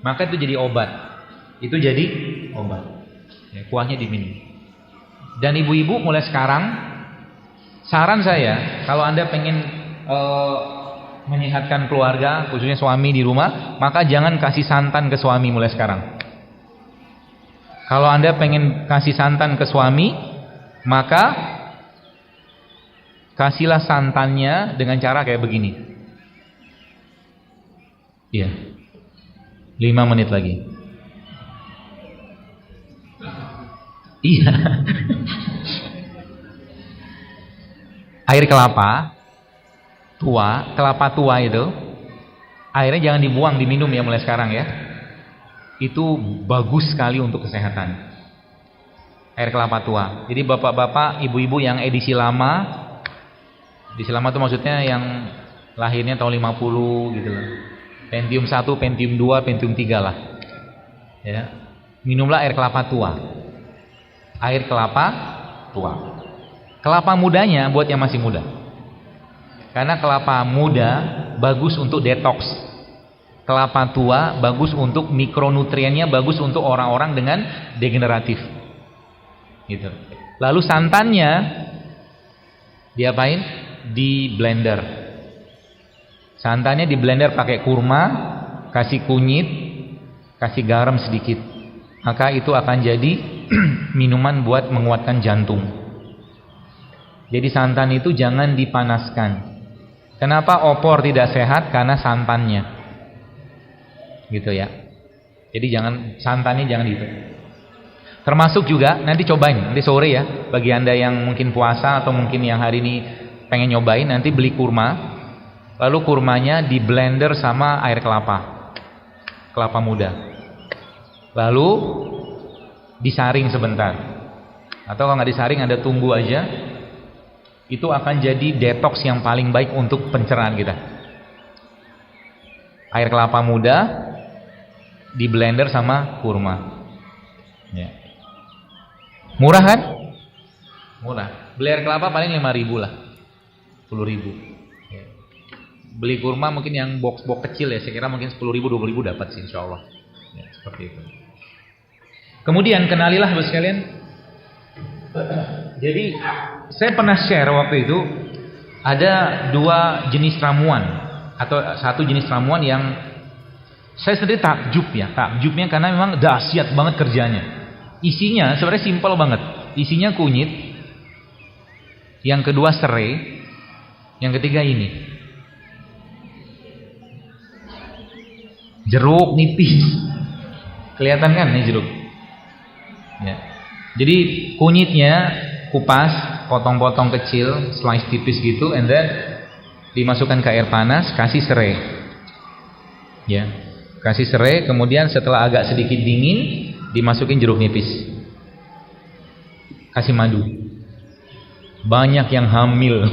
Maka itu jadi obat. Itu jadi obat ya, kuahnya diminum. Dan ibu-ibu mulai sekarang, saran saya, kalau Anda pengen menyehatkan keluarga, khususnya suami di rumah, maka jangan kasih santan ke suami mulai sekarang. Kalau Anda pengen kasih santan ke suami, maka kasihlah santannya dengan cara kayak begini. Iya, 5 menit lagi. Iya. Air kelapa tua itu, airnya jangan dibuang, diminum ya mulai sekarang ya. Itu bagus sekali untuk kesehatan. Air kelapa tua. Jadi bapak-bapak, ibu-ibu yang edisi lama itu maksudnya yang lahirnya tahun 50 gitu loh. Pentium 1, Pentium 2, Pentium 3 lah. Ya. Minumlah air kelapa tua. Air kelapa tua. Kelapa mudanya buat yang masih muda. Karena kelapa muda bagus untuk detox. Kelapa tua bagus untuk mikronutriennya, bagus untuk orang-orang dengan degeneratif. Gitu. Lalu santannya diapain? Di blender. Santannya di blender pakai kurma, kasih kunyit, kasih garam sedikit. Maka itu akan jadi minuman buat menguatkan jantung. Jadi santan itu jangan dipanaskan. Kenapa opor tidak sehat? Karena santannya. Gitu ya. Jadi santannya jangan itu. Termasuk juga nanti cobain nanti sore ya, bagi Anda yang mungkin puasa atau mungkin yang hari ini pengen nyobain, nanti beli kurma. Lalu kurmanya di blender sama air kelapa muda. Lalu disaring sebentar, atau kalau nggak disaring Anda tunggu aja. Itu akan jadi detox yang paling baik untuk pencernaan kita. Air kelapa muda di blender sama kurma ya. Murah kan? Murah. Beli air kelapa paling 5.000 lah, 10.000 ya. Beli kurma mungkin yang box-box kecil ya, saya kira mungkin 10.000, 20.000 dapat sih insyaallah ya, seperti itu. Kemudian kenalilah Bapak sekalian Jadi saya pernah share waktu itu ada 2 jenis ramuan atau 1 jenis ramuan yang saya sendiri takjub ya, takjubnya karena memang dahsyat banget kerjanya. Isinya sebenarnya simpel banget. Isinya kunyit, yang kedua serai, yang ketiga ini jeruk nipis. Kelihatan kan ini jeruk? Ya. Jadi kunyitnya kupas, potong-potong kecil, slice tipis gitu, and then dimasukkan ke air panas, kasih serai. Ya. Kasih serai, kemudian setelah agak sedikit dingin, dimasukin jeruk nipis. Kasih madu. Banyak yang hamil.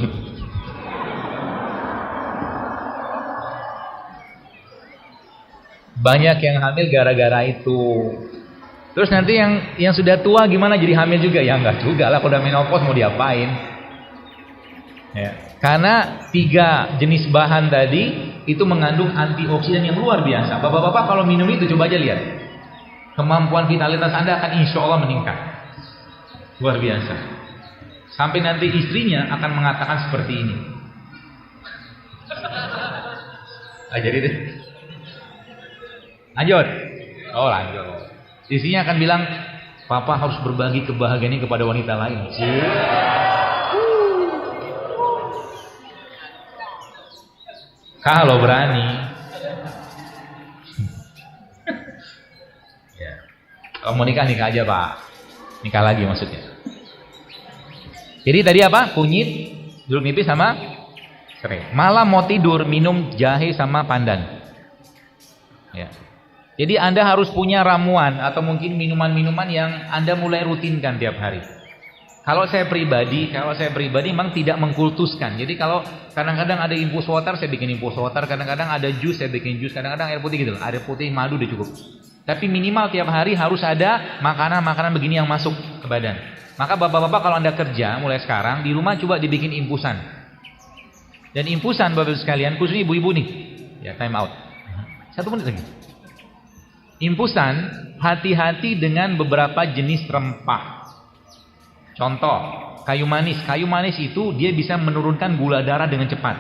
Banyak yang hamil gara-gara itu. Terus nanti yang sudah tua gimana, jadi hamil juga? Ya enggak juga lah, kalau udah menopause mau diapain? Ya. Karena 3 jenis bahan tadi itu mengandung antioksidan yang luar biasa. Bapak-bapak kalau minum itu coba aja lihat, kemampuan vitalitas Anda akan insya Allah meningkat. Luar biasa. Sampai nanti istrinya akan mengatakan seperti ini. Jadi deh. Lanjut. Oh lanjut. Istrinya akan bilang, papa harus berbagi kebahagiaan ini kepada wanita lain. Kalau berani. Ya. Kalau mau nikah aja pak. Nikah lagi maksudnya. Jadi tadi apa? Kunyit, jeruk nipis sama serai. Malam mau tidur minum jahe sama pandan. Ya. Jadi Anda harus punya ramuan atau mungkin minuman-minuman yang Anda mulai rutinkan tiap hari. Kalau saya pribadi memang tidak mengkultuskan. Jadi kalau kadang-kadang ada infus water, saya bikin infus water. Kadang-kadang ada jus, saya bikin jus. Kadang-kadang air putih gitu. Air putih, madu udah cukup. Tapi minimal tiap hari harus ada makanan-makanan begini yang masuk ke badan. Maka bapak-bapak kalau Anda kerja mulai sekarang di rumah coba dibikin infusan. Dan infusan bapak-bapak sekalian, khususnya ibu-ibu nih. Ya, time out. 1 menit lagi. Infusan, hati-hati dengan beberapa jenis rempah. Contoh, kayu manis. Kayu manis itu dia bisa menurunkan gula darah dengan cepat.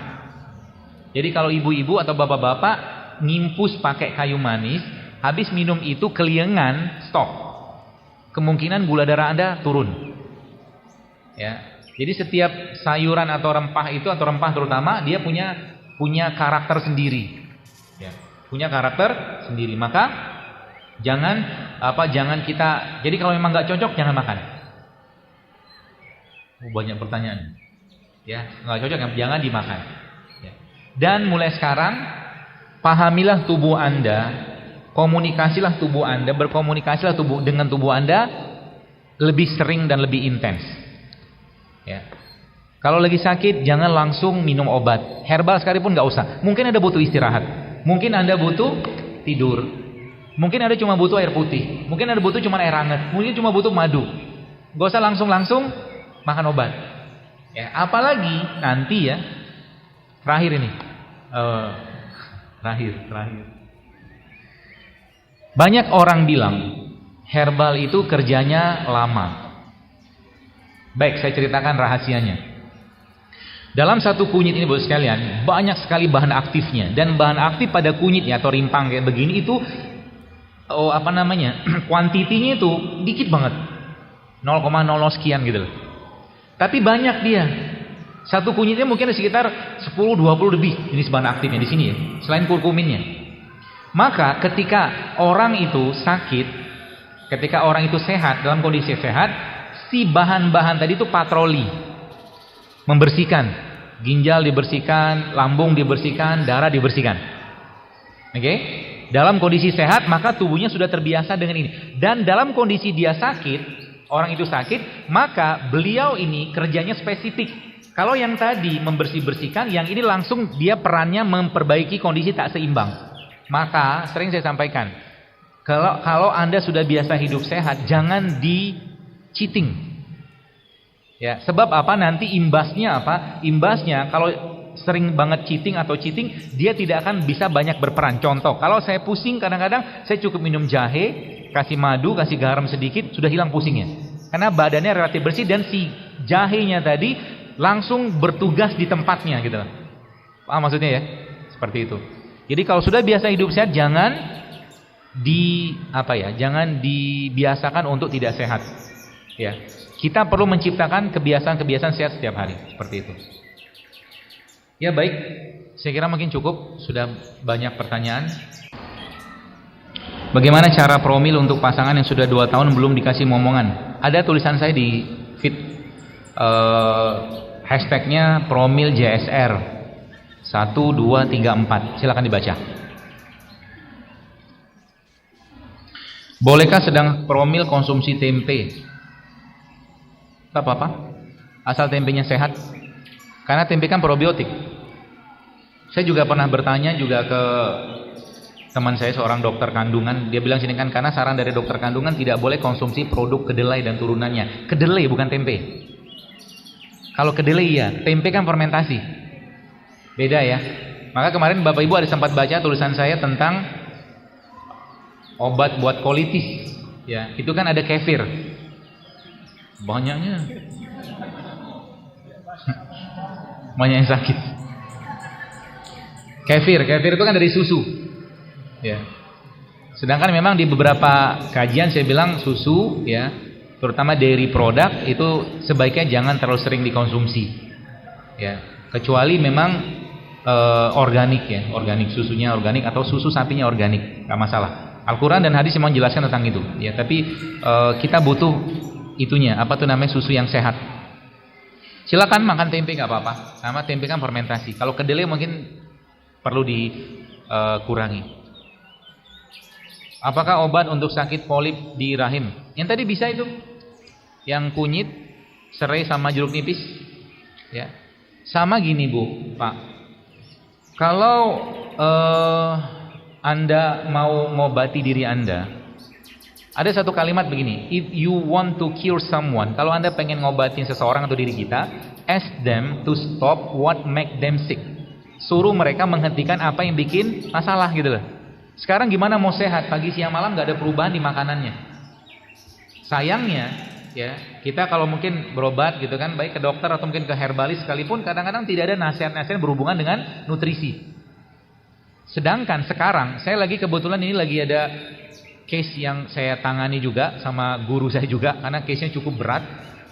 Jadi kalau ibu-ibu atau bapak-bapak nginfus pakai kayu manis, habis minum itu keliengan, stop. Kemungkinan gula darah Anda turun. Ya. Jadi setiap sayuran atau rempah itu, atau rempah terutama, dia punya karakter sendiri. Ya. Punya karakter sendiri. Maka jangan kita, jadi kalau memang nggak cocok jangan makan. Banyak pertanyaan. Ya, nggak cocok jangan dimakan. Ya. Dan mulai sekarang pahamilah tubuh Anda, komunikasilah tubuh Anda, berkomunikasilah dengan tubuh Anda lebih sering dan lebih intens. Ya. Kalau lagi sakit jangan langsung minum obat. Herbal sekalipun nggak usah. Mungkin Anda butuh istirahat. Mungkin Anda butuh tidur. Mungkin Anda cuma butuh air putih. Mungkin Anda butuh cuma air hangat. Mungkin cuma butuh madu. Gak usah langsung makan obat. Ya, apalagi nanti ya. Terakhir ini. Terakhir. Banyak orang bilang herbal itu kerjanya lama. Baik, saya ceritakan rahasianya. Dalam satu kunyit ini Bapak sekalian, banyak sekali bahan aktifnya. Dan bahan aktif pada kunyitnya atau rimpang kayak begini itu kuantitinya itu dikit banget, 0,00 sekian gitu loh. Tapi banyak dia. Satu kunyitnya mungkin sekitar 10-20 lebih jenis bahan aktifnya di sini ya, selain kurkuminnya. Maka ketika orang itu sakit, ketika orang itu sehat, dalam kondisi sehat, si bahan-bahan tadi itu patroli, membersihkan, ginjal dibersihkan, lambung dibersihkan, darah dibersihkan. Oke? Dalam kondisi sehat maka tubuhnya sudah terbiasa dengan ini. Dan dalam kondisi dia sakit, orang itu sakit, maka beliau ini kerjanya spesifik. Kalau yang tadi membersih-bersihkan, yang ini langsung dia perannya memperbaiki kondisi tak seimbang. Maka sering saya sampaikan, kalau Anda sudah biasa hidup sehat, jangan di-cheating. Ya, sebab apa? Nanti imbasnya apa? Imbasnya kalau sering banget cheating, dia tidak akan bisa banyak berperan. Contoh, kalau saya pusing kadang-kadang saya cukup minum jahe, kasih madu, kasih garam sedikit, sudah hilang pusingnya. Karena badannya relatif bersih dan si jahenya tadi langsung bertugas di tempatnya gitu. Paham maksudnya ya? Seperti itu. Jadi kalau sudah biasa hidup sehat, jangan jangan dibiasakan untuk tidak sehat. Ya. Kita perlu menciptakan kebiasaan-kebiasaan sehat setiap hari, seperti itu. Ya baik, saya kira mungkin cukup, sudah banyak pertanyaan. Bagaimana cara promil untuk pasangan yang sudah 2 tahun belum dikasih momongan? Ada tulisan saya di feed, hashtagnya promil JSR 1, 2, 3, 4. Silakan dibaca. Bolehkah sedang promil konsumsi tempe? Tak apa-apa, asal tempenya sehat. Karena tempe kan probiotik. Saya juga pernah bertanya juga ke teman saya, seorang dokter kandungan. Dia bilang sini kan, karena saran dari dokter kandungan tidak boleh konsumsi produk kedelai dan turunannya. Kedelai bukan tempe. Kalau kedelai ya, tempe kan fermentasi. Beda ya. Maka kemarin Bapak Ibu ada sempat baca tulisan saya tentang obat buat kolitis. Ya, itu kan ada kefir. Banyaknya. Banyak yang sakit. Kefir itu kan dari susu. Ya. Sedangkan memang di beberapa kajian saya bilang susu ya, terutama dairy product itu sebaiknya jangan terlalu sering dikonsumsi. Ya, kecuali memang organik ya, organik, susunya organik atau susu sapinya organik, nggak masalah. Al-Quran dan hadis memang menjelaskan tentang itu. Ya, tapi kita butuh itunya, susu yang sehat. Silakan makan tempe nggak apa-apa, sama tempe kan fermentasi. Kalau kedelai mungkin perlu dikurangi. Apakah obat untuk sakit polip di rahim? Yang tadi bisa itu, yang kunyit, serai sama jeruk nipis. Ya, sama gini Bu, Pak. Kalau Anda mau ngobati diri Anda, ada satu kalimat begini, if you want to cure someone, kalau Anda pengen ngobatin seseorang atau diri kita, ask them to stop what make them sick. Suruh mereka menghentikan apa yang bikin masalah gitu loh. Sekarang gimana mau sehat, pagi siang malam nggak ada perubahan di makanannya. Sayangnya ya, kita kalau mungkin berobat gitu kan, baik ke dokter atau mungkin ke herbalis sekalipun, kadang-kadang tidak ada nasihat-nasihat berhubungan dengan nutrisi. Sedangkan sekarang saya lagi kebetulan ini lagi ada case yang saya tangani juga sama guru saya juga, karena case-nya cukup berat.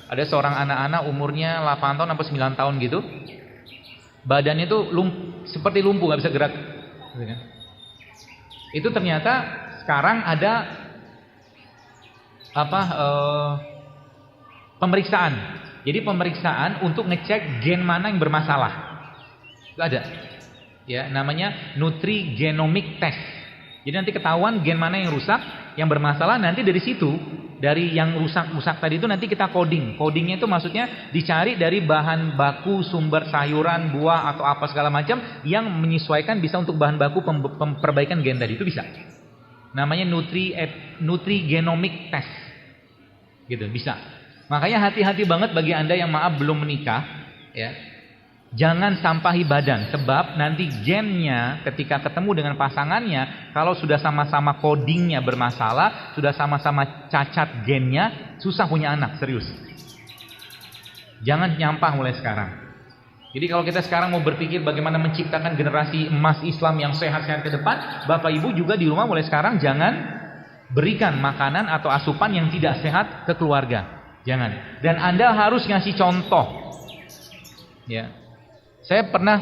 Ada seorang anak-anak umurnya 8 tahun sampai 9 tahun gitu. Badannya itu seperti lumpuh, nggak bisa gerak. Itu ternyata sekarang ada pemeriksaan. Jadi pemeriksaan untuk ngecek gen mana yang bermasalah. Itu ada. Ya, namanya nutrigenomic test. Jadi nanti ketahuan gen mana yang rusak, yang bermasalah, nanti dari situ, dari yang rusak tadi itu nanti kita coding. Codingnya itu maksudnya dicari dari bahan baku sumber sayuran, buah atau apa segala macam yang menyesuaikan bisa untuk bahan baku perbaikan gen tadi, itu bisa. Namanya nutrigenomic test. Gitu, bisa. Makanya hati-hati banget bagi Anda yang maaf belum menikah, ya. Jangan sampahi badan, sebab nanti gennya ketika ketemu dengan pasangannya, kalau sudah sama-sama codingnya bermasalah, sudah sama-sama cacat gennya, susah punya anak, serius. Jangan nyampah mulai sekarang. Jadi kalau kita sekarang mau berpikir bagaimana menciptakan generasi emas Islam yang sehat-sehat ke depan, Bapak Ibu juga di rumah mulai sekarang jangan berikan makanan atau asupan yang tidak sehat ke keluarga. Jangan. Dan Anda harus ngasih contoh. Ya. Saya pernah,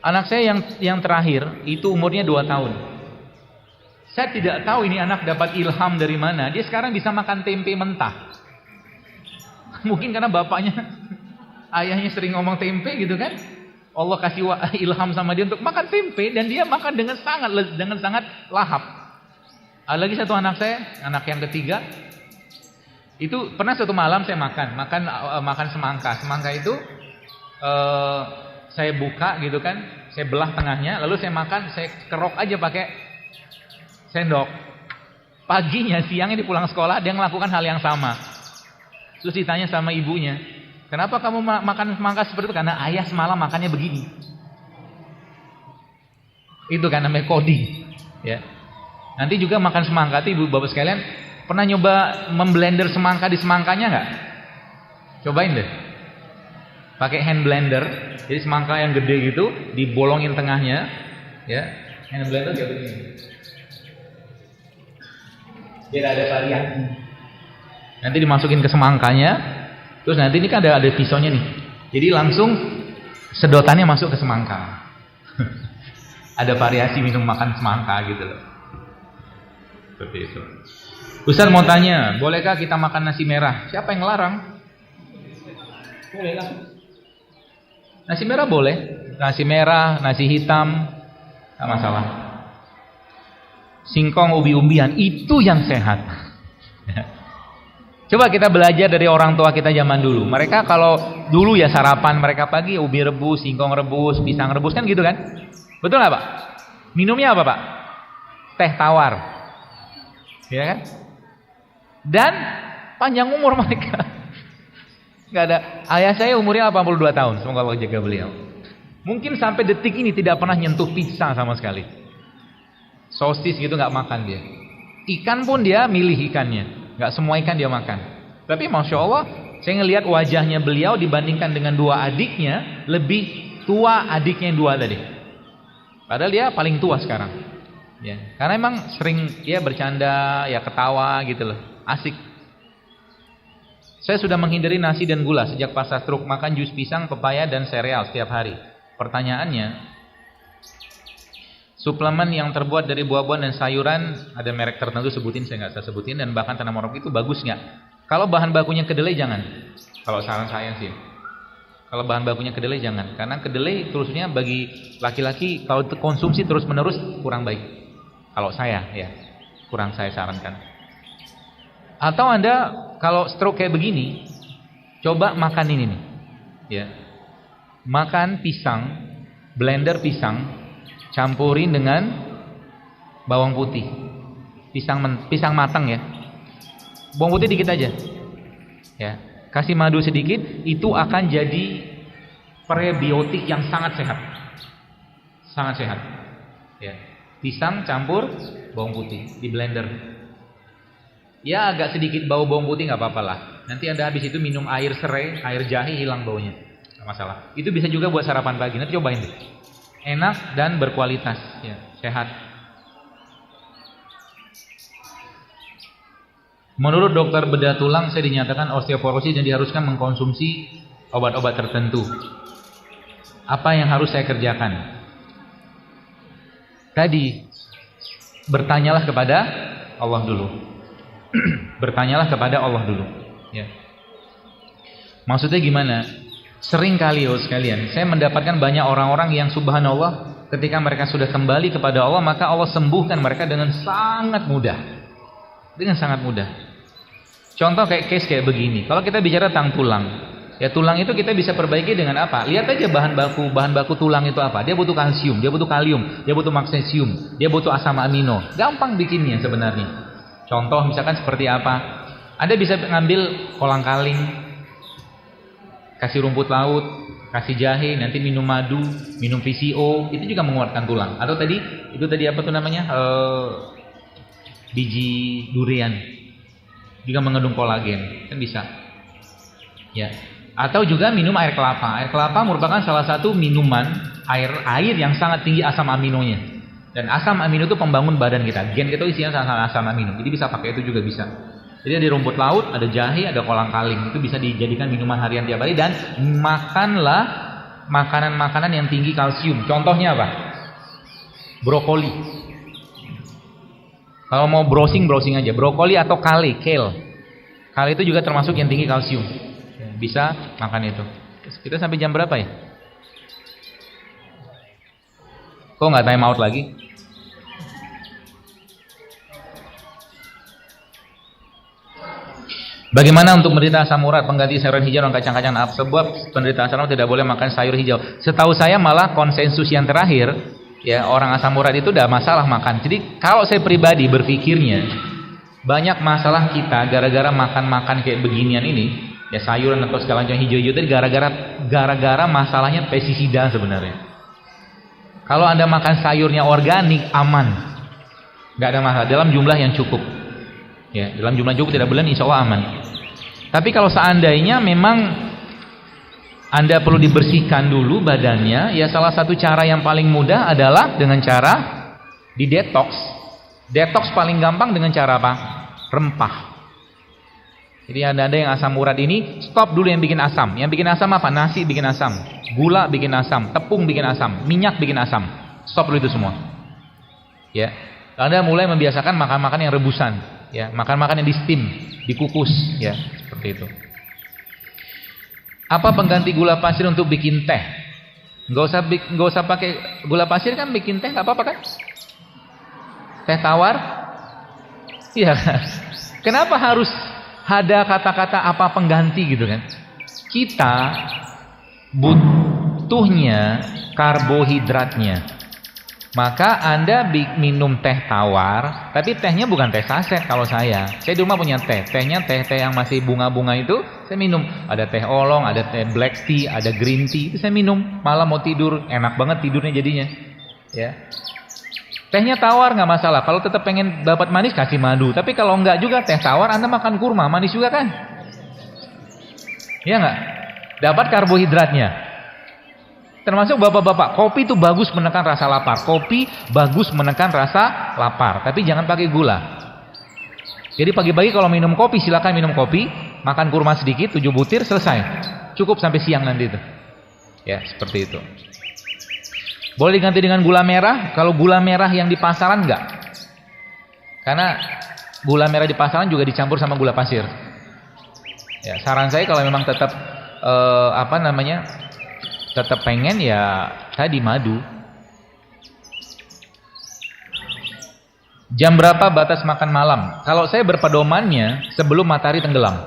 anak saya yang terakhir itu umurnya 2 tahun. Saya tidak tahu ini anak dapat ilham dari mana. Dia sekarang bisa makan tempe mentah. Mungkin karena bapaknya, ayahnya sering ngomong tempe gitu kan. Allah kasih ilham sama dia untuk makan tempe, dan dia makan dengan sangat lahap. Ada lagi satu anak saya, anak yang ketiga. Itu pernah satu malam saya makan semangka. Semangka itu saya buka gitu kan, saya belah tengahnya, lalu saya makan, saya kerok aja pakai sendok. Paginya, siangnya di pulang sekolah, dia melakukan hal yang sama. Terus ditanya sama ibunya, kenapa kamu makan semangka seperti itu? Karena ayah semalam makannya begini. Itu kan namanya coding. Ya. Nanti juga makan semangka itu ibu bapak sekalian, Pernah nyoba memblender semangka di semangkanya nggak? Cobain deh. Pakai hand blender. Jadi semangka yang gede gitu dibolongin tengahnya, ya. Hand blender kayak begini. Biar ada variasi. Nanti dimasukin ke semangkanya. Terus nanti ini kan ada pisaunya nih. Jadi langsung sedotannya masuk ke semangka. Ada variasi minum makan semangka gitu loh. Seperti itu. Ustaz mau tanya, bolehkah kita makan nasi merah? Siapa yang ngelarang? Boleh lah. Nasi merah boleh. Nasi merah, nasi hitam, tak masalah. Singkong, ubi-umbian, itu yang sehat. Coba kita belajar dari orang tua kita zaman dulu. Mereka kalau dulu ya sarapan mereka pagi ubi rebus, singkong rebus, pisang rebus kan gitu kan? Betul nggak Pak? Minumnya apa Pak? Teh tawar, ya kan? Dan panjang umur mereka. Nggak ada. Ayah saya umurnya 82 tahun. Semoga Allah jaga beliau. Mungkin sampai detik ini tidak pernah nyentuh pizza sama sekali. Sosis gitu nggak makan dia. Ikan pun dia milih ikannya. Nggak semua ikan dia makan. Tapi Masya Allah, saya ngelihat wajahnya beliau dibandingkan dengan dua adiknya, lebih tua adiknya yang dua tadi. Padahal dia paling tua sekarang. Ya, karena emang sering dia bercanda, ya ketawa gitu loh. Asik. Saya sudah menghindari nasi dan gula sejak pasca stroke, makan jus pisang, pepaya dan sereal setiap hari. Pertanyaannya, suplemen yang terbuat dari buah-buahan dan sayuran, ada merek tertentu sebutin, saya nggak usah sebutin, dan bahkan tanaman organik itu bagus nggak? Kalau bahan bakunya kedelai jangan. Kalau saran saya sih, kalau bahan bakunya kedelai jangan, karena kedelai terusnya bagi laki-laki kalau konsumsi terus menerus kurang baik. Kalau saya ya kurang saya sarankan. Atau Anda kalau stroke kayak begini, coba makan ini nih, ya, makan pisang, blender pisang, campurin dengan bawang putih, pisang matang ya, bawang putih dikit aja, ya, kasih madu sedikit, itu akan jadi prebiotik yang sangat sehat, ya, pisang campur bawang putih di blender. Ya agak sedikit bau bawang putih nggak apa-apa lah. Nanti Anda habis itu minum air serai, air jahe, hilang baunya, nggak masalah. Itu bisa juga buat sarapan pagi. Nanti cobain deh. Enak dan berkualitas, ya, sehat. Menurut dokter bedah tulang, saya dinyatakan osteoporosis dan diharuskan mengkonsumsi obat-obat tertentu. Apa yang harus saya kerjakan? Tadi bertanyalah kepada Allah dulu. Bertanyalah kepada Allah dulu, ya. Maksudnya gimana? Sering kali sekalian, saya mendapatkan banyak orang-orang yang subhanallah ketika mereka sudah kembali kepada Allah, maka Allah sembuhkan mereka dengan sangat mudah. Dengan sangat mudah. Contoh kayak case kayak begini. Kalau kita bicara tentang tulang, ya tulang itu kita bisa perbaiki dengan apa? Lihat aja bahan baku tulang itu apa? Dia butuh kalsium, dia butuh kalium, dia butuh magnesium, dia butuh asam amino. Gampang bikinnya sebenarnya. Contoh misalkan seperti apa? Anda bisa ngambil kolang-kaling, kasih rumput laut, kasih jahe, nanti minum madu, minum PCO, itu juga menguatkan tulang. Atau itu tadi apa tuh namanya? Biji durian, juga mengandung kolagen, kan bisa. Ya. Atau juga minum air kelapa. Air kelapa merupakan salah satu minuman air yang sangat tinggi asam aminonya. Dan asam amino itu pembangun badan kita. Gen kita isinya asam amino. Jadi bisa pakai itu juga bisa. Jadi di rumput laut ada jahe, ada kolang-kaling. Itu bisa dijadikan minuman harian tiap hari. Dan makanlah makanan-makanan yang tinggi kalsium. Contohnya apa? Brokoli. Kalau mau browsing aja. Brokoli atau kale. Kale itu juga termasuk yang tinggi kalsium. Bisa makan itu. Kita sampai jam berapa ya? Kok nggak time out lagi? Bagaimana untuk menderita asam urat, pengganti sayuran hijau dan kacang-kacangan? Sebab penderita asam urat tidak boleh makan sayur hijau. Setahu saya malah konsensus yang terakhir, ya, orang asam urat itu udah masalah makan. Jadi kalau saya pribadi berpikirnya, banyak masalah kita gara-gara makan kayak beginian ini, ya sayuran atau segala macam hijau-hijau itu gara-gara masalahnya pestisida sebenarnya. Kalau Anda makan sayurnya organik, aman, nggak ada masalah dalam jumlah yang cukup. Ya, dalam jumlah cukup tidak berlebihan, insya Allah aman. Tapi kalau seandainya memang Anda perlu dibersihkan dulu badannya, ya salah satu cara yang paling mudah adalah dengan cara di detox. Detox paling gampang dengan cara apa? Rempah. Jadi ada yang asam urat ini, stop dulu yang bikin asam. Yang bikin asam apa? Nasi bikin asam, gula bikin asam, tepung bikin asam, minyak bikin asam. Stop dulu itu semua. Ya. Anda mulai membiasakan makan-makan yang rebusan, ya, makan-makan yang di steam, dikukus, ya, seperti itu. Apa pengganti gula pasir untuk bikin teh? Nggak usah pakai gula pasir kan, bikin teh nggak apa-apa kan? Teh tawar? Iya. Kenapa harus ada kata-kata apa pengganti gitu kan? Kita butuhnya karbohidratnya. Maka Anda minum teh tawar, tapi tehnya bukan teh saset kalau saya. Saya di rumah punya teh. Tehnya teh yang masih bunga-bunga itu, saya minum. Ada teh oolong, ada teh black tea, ada green tea, itu saya minum. Malam mau tidur, enak banget tidurnya jadinya. Ya. Tehnya tawar nggak masalah. Kalau tetap pengen dapat manis kasih madu. Tapi kalau nggak juga teh tawar, Anda makan kurma, manis juga kan? Iya nggak? Dapat karbohidratnya. Termasuk bapak-bapak, kopi itu bagus menekan rasa lapar. Kopi bagus menekan rasa lapar, tapi jangan pakai gula. Jadi pagi-pagi kalau minum kopi, silakan minum kopi, makan kurma sedikit, 7 butir, selesai. Cukup sampai siang nanti itu. Ya, seperti itu. Boleh diganti dengan gula merah, kalau gula merah yang di pasaran enggak. Karena gula merah di pasaran juga dicampur sama gula pasir. Ya, saran saya kalau memang tetap tetap pengen ya tadi madu. Jam berapa batas makan malam? Kalau saya berpedomannya sebelum matahari tenggelam.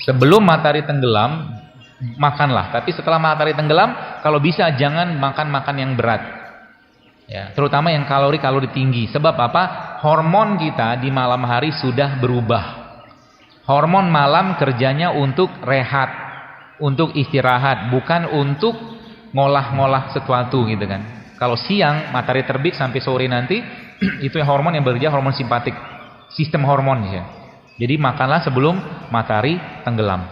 Sebelum matahari tenggelam makanlah, tapi setelah matahari tenggelam kalau bisa jangan makan yang berat. Ya, terutama yang kalori tinggi. Sebab apa? Hormon kita di malam hari sudah berubah. Hormon malam kerjanya untuk rehat, untuk istirahat, bukan untuk ngolah-ngolah sesuatu gitu kan. Kalau siang matahari terbit sampai sore nanti itu hormon yang bekerja, hormon simpatik, sistem hormon ya. Jadi makanlah sebelum matahari tenggelam.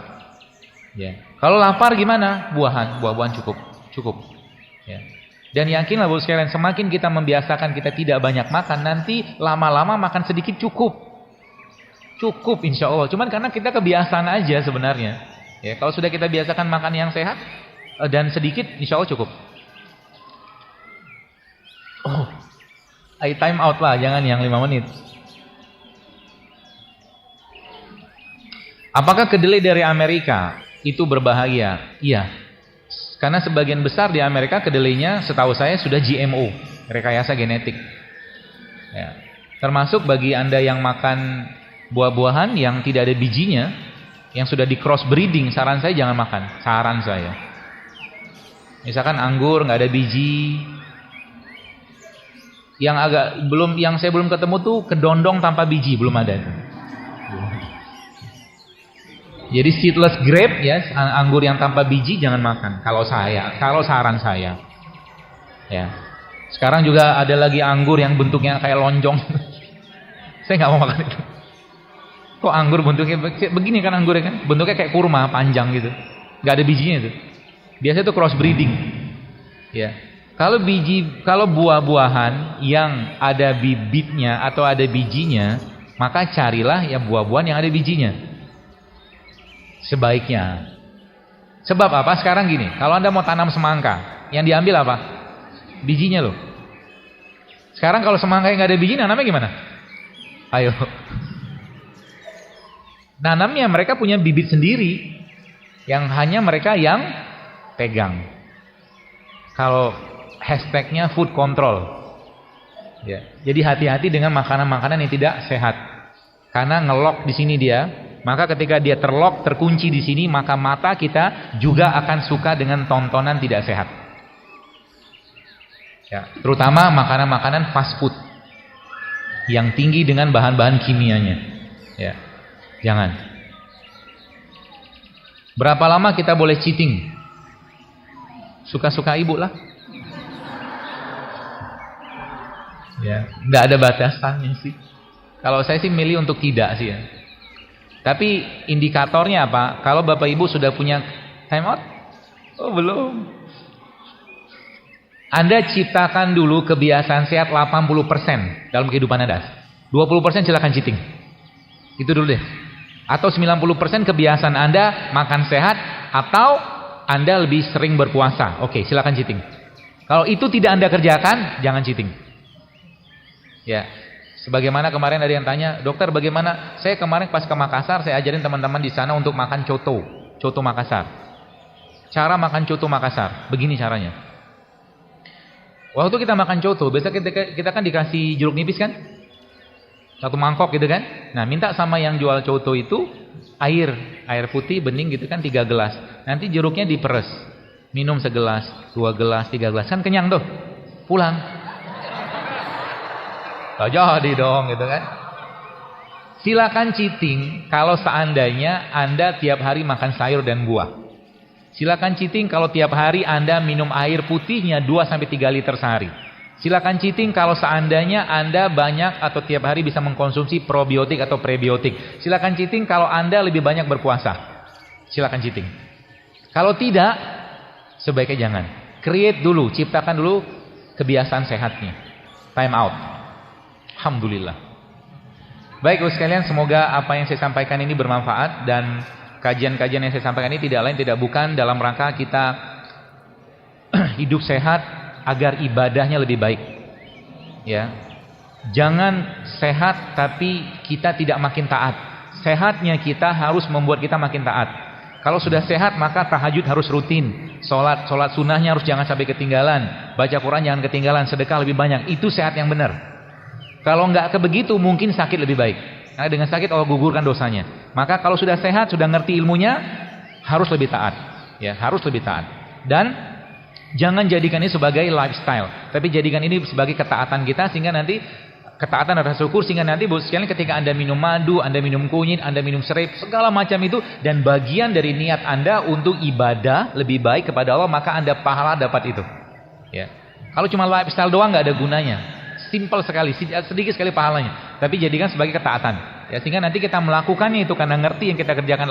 Ya. Kalau lapar gimana? Buah-buahan cukup. Ya. Dan yakinlah Bapak sekalian, semakin kita membiasakan kita tidak banyak makan, nanti lama-lama makan sedikit cukup insya Allah. Cuman karena kita kebiasaan aja sebenarnya. Ya, kalau sudah kita biasakan makan yang sehat dan sedikit, insya Allah cukup. Oh, time out lah, jangan yang 5 menit. Apakah kedelai dari Amerika itu berbahaya? Iya. Karena sebagian besar di Amerika kedelainya setahu saya sudah GMO, rekayasa genetik. Ya. Termasuk bagi Anda yang makan buah-buahan yang tidak ada bijinya, yang sudah di cross breeding, saran saya jangan makan. Saran saya. Misalkan anggur nggak ada biji. Yang saya belum ketemu tuh kedondong tanpa biji, belum ada. Jadi seedless grape ya, anggur yang tanpa biji jangan makan. Kalau saran saya. Ya. Sekarang juga ada lagi anggur yang bentuknya kayak lonjong. Saya nggak mau makan itu. Kok anggur bentuknya begini kan anggurnya kan? Bentuknya kayak kurma panjang gitu. Gak ada bijinya itu. Biasanya itu cross breeding. Ya. Kalau buah-buahan yang ada bibitnya atau ada bijinya, maka carilah ya buah-buahan yang ada bijinya. Sebaiknya. Sebab apa? Sekarang gini, kalau Anda mau tanam semangka, yang diambil apa? Bijinya loh. Sekarang kalau semangka yang gak ada bijinya, nanamnya gimana? Ayo. Nanamnya mereka punya bibit sendiri yang hanya mereka yang pegang. Kalau hashtagnya food control, ya. Jadi hati-hati dengan makanan-makanan yang tidak sehat, karena ngelok di sini dia. Maka ketika dia terkunci di sini, maka mata kita juga akan suka dengan tontonan tidak sehat. Ya, terutama makanan-makanan fast food yang tinggi dengan bahan-bahan kimianya. Ya. Jangan. Berapa lama kita boleh cheating? Suka-suka ibu lah. Ya, nggak ada batasannya sih. Kalau saya sih milih untuk tidak sih ya. Tapi indikatornya apa? Kalau Bapak Ibu sudah punya time out? Oh, belum. Anda ciptakan dulu kebiasaan sehat 80% dalam kehidupan Anda. 20% silakan cheating. Itu dulu deh. Atau 90% kebiasaan Anda makan sehat atau Anda lebih sering berpuasa. Oke, silakan cheating. Kalau itu tidak Anda kerjakan, jangan cheating. Ya. Sebagaimana kemarin ada yang tanya, "Dokter, bagaimana? Saya kemarin pas ke Makassar, saya ajarin teman-teman di sana untuk makan coto Makassar. Cara makan coto Makassar, begini caranya. Waktu kita makan coto, biasa kita kan dikasih jeruk nipis kan? Satu mangkok gitu kan? Nah, minta sama yang jual coto itu air putih bening gitu kan 3 gelas. Nanti jeruknya diperes. Minum segelas, 2 gelas, 3 gelas, kan kenyang tuh. Pulang. Gak jadi dong gitu kan. Silakan cheating kalau seandainya Anda tiap hari makan sayur dan buah. Silakan cheating kalau tiap hari Anda minum air putihnya 2-3 liter sehari. Silakan cheating kalau seandainya Anda banyak atau tiap hari bisa mengkonsumsi probiotik atau prebiotik. Silakan cheating kalau Anda lebih banyak berpuasa. Silakan cheating. Kalau tidak, sebaiknya jangan. Create dulu, ciptakan dulu kebiasaan sehatnya. Time out. Alhamdulillah. Baik sekalian, semoga apa yang saya sampaikan ini bermanfaat dan kajian-kajian yang saya sampaikan ini tidak lain tidak bukan dalam rangka kita hidup sehat agar ibadahnya lebih baik. Ya. Jangan sehat tapi kita tidak makin taat. Sehatnya kita harus membuat kita makin taat. Kalau sudah sehat maka tahajud harus rutin. Salat sunnahnya harus jangan sampai ketinggalan. Baca Quran jangan ketinggalan, sedekah lebih banyak. Itu sehat yang benar. Kalau enggak kebegitu mungkin sakit lebih baik. Karena dengan sakit Allah gugurkan dosanya. Maka kalau sudah sehat, sudah ngerti ilmunya, harus lebih taat. Ya, harus lebih taat. Dan jangan jadikan ini sebagai lifestyle, tapi jadikan ini sebagai ketaatan kita sehingga nanti ketaatan dan rasa syukur sehingga nanti sekalian ketika Anda minum madu, Anda minum kunyit, Anda minum serai, segala macam itu dan bagian dari niat Anda untuk ibadah lebih baik kepada Allah, maka Anda pahala dapat itu. Ya. Kalau cuma lifestyle doang nggak ada gunanya. Simple sekali, sedikit sekali pahalanya. Tapi jadikan sebagai ketaatan. Ya, sehingga nanti kita melakukannya itu karena ngerti yang kita kerjakan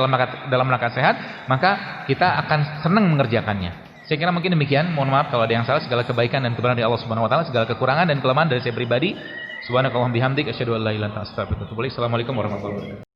dalam rangka sehat, maka kita akan senang mengerjakannya. Saya kira mungkin demikian. Mohon maaf kalau ada yang salah. Segala kebaikan dan kebenaran dari Allah Subhanahu wa taala, segala kekurangan dan kelemahan dari saya pribadi. Subhanakallahumma bihamdik asyhadu an la ilaha illa anta astaghfiruka wa atubu ilaik. Assalamualaikum warahmatullahi wabarakatuh.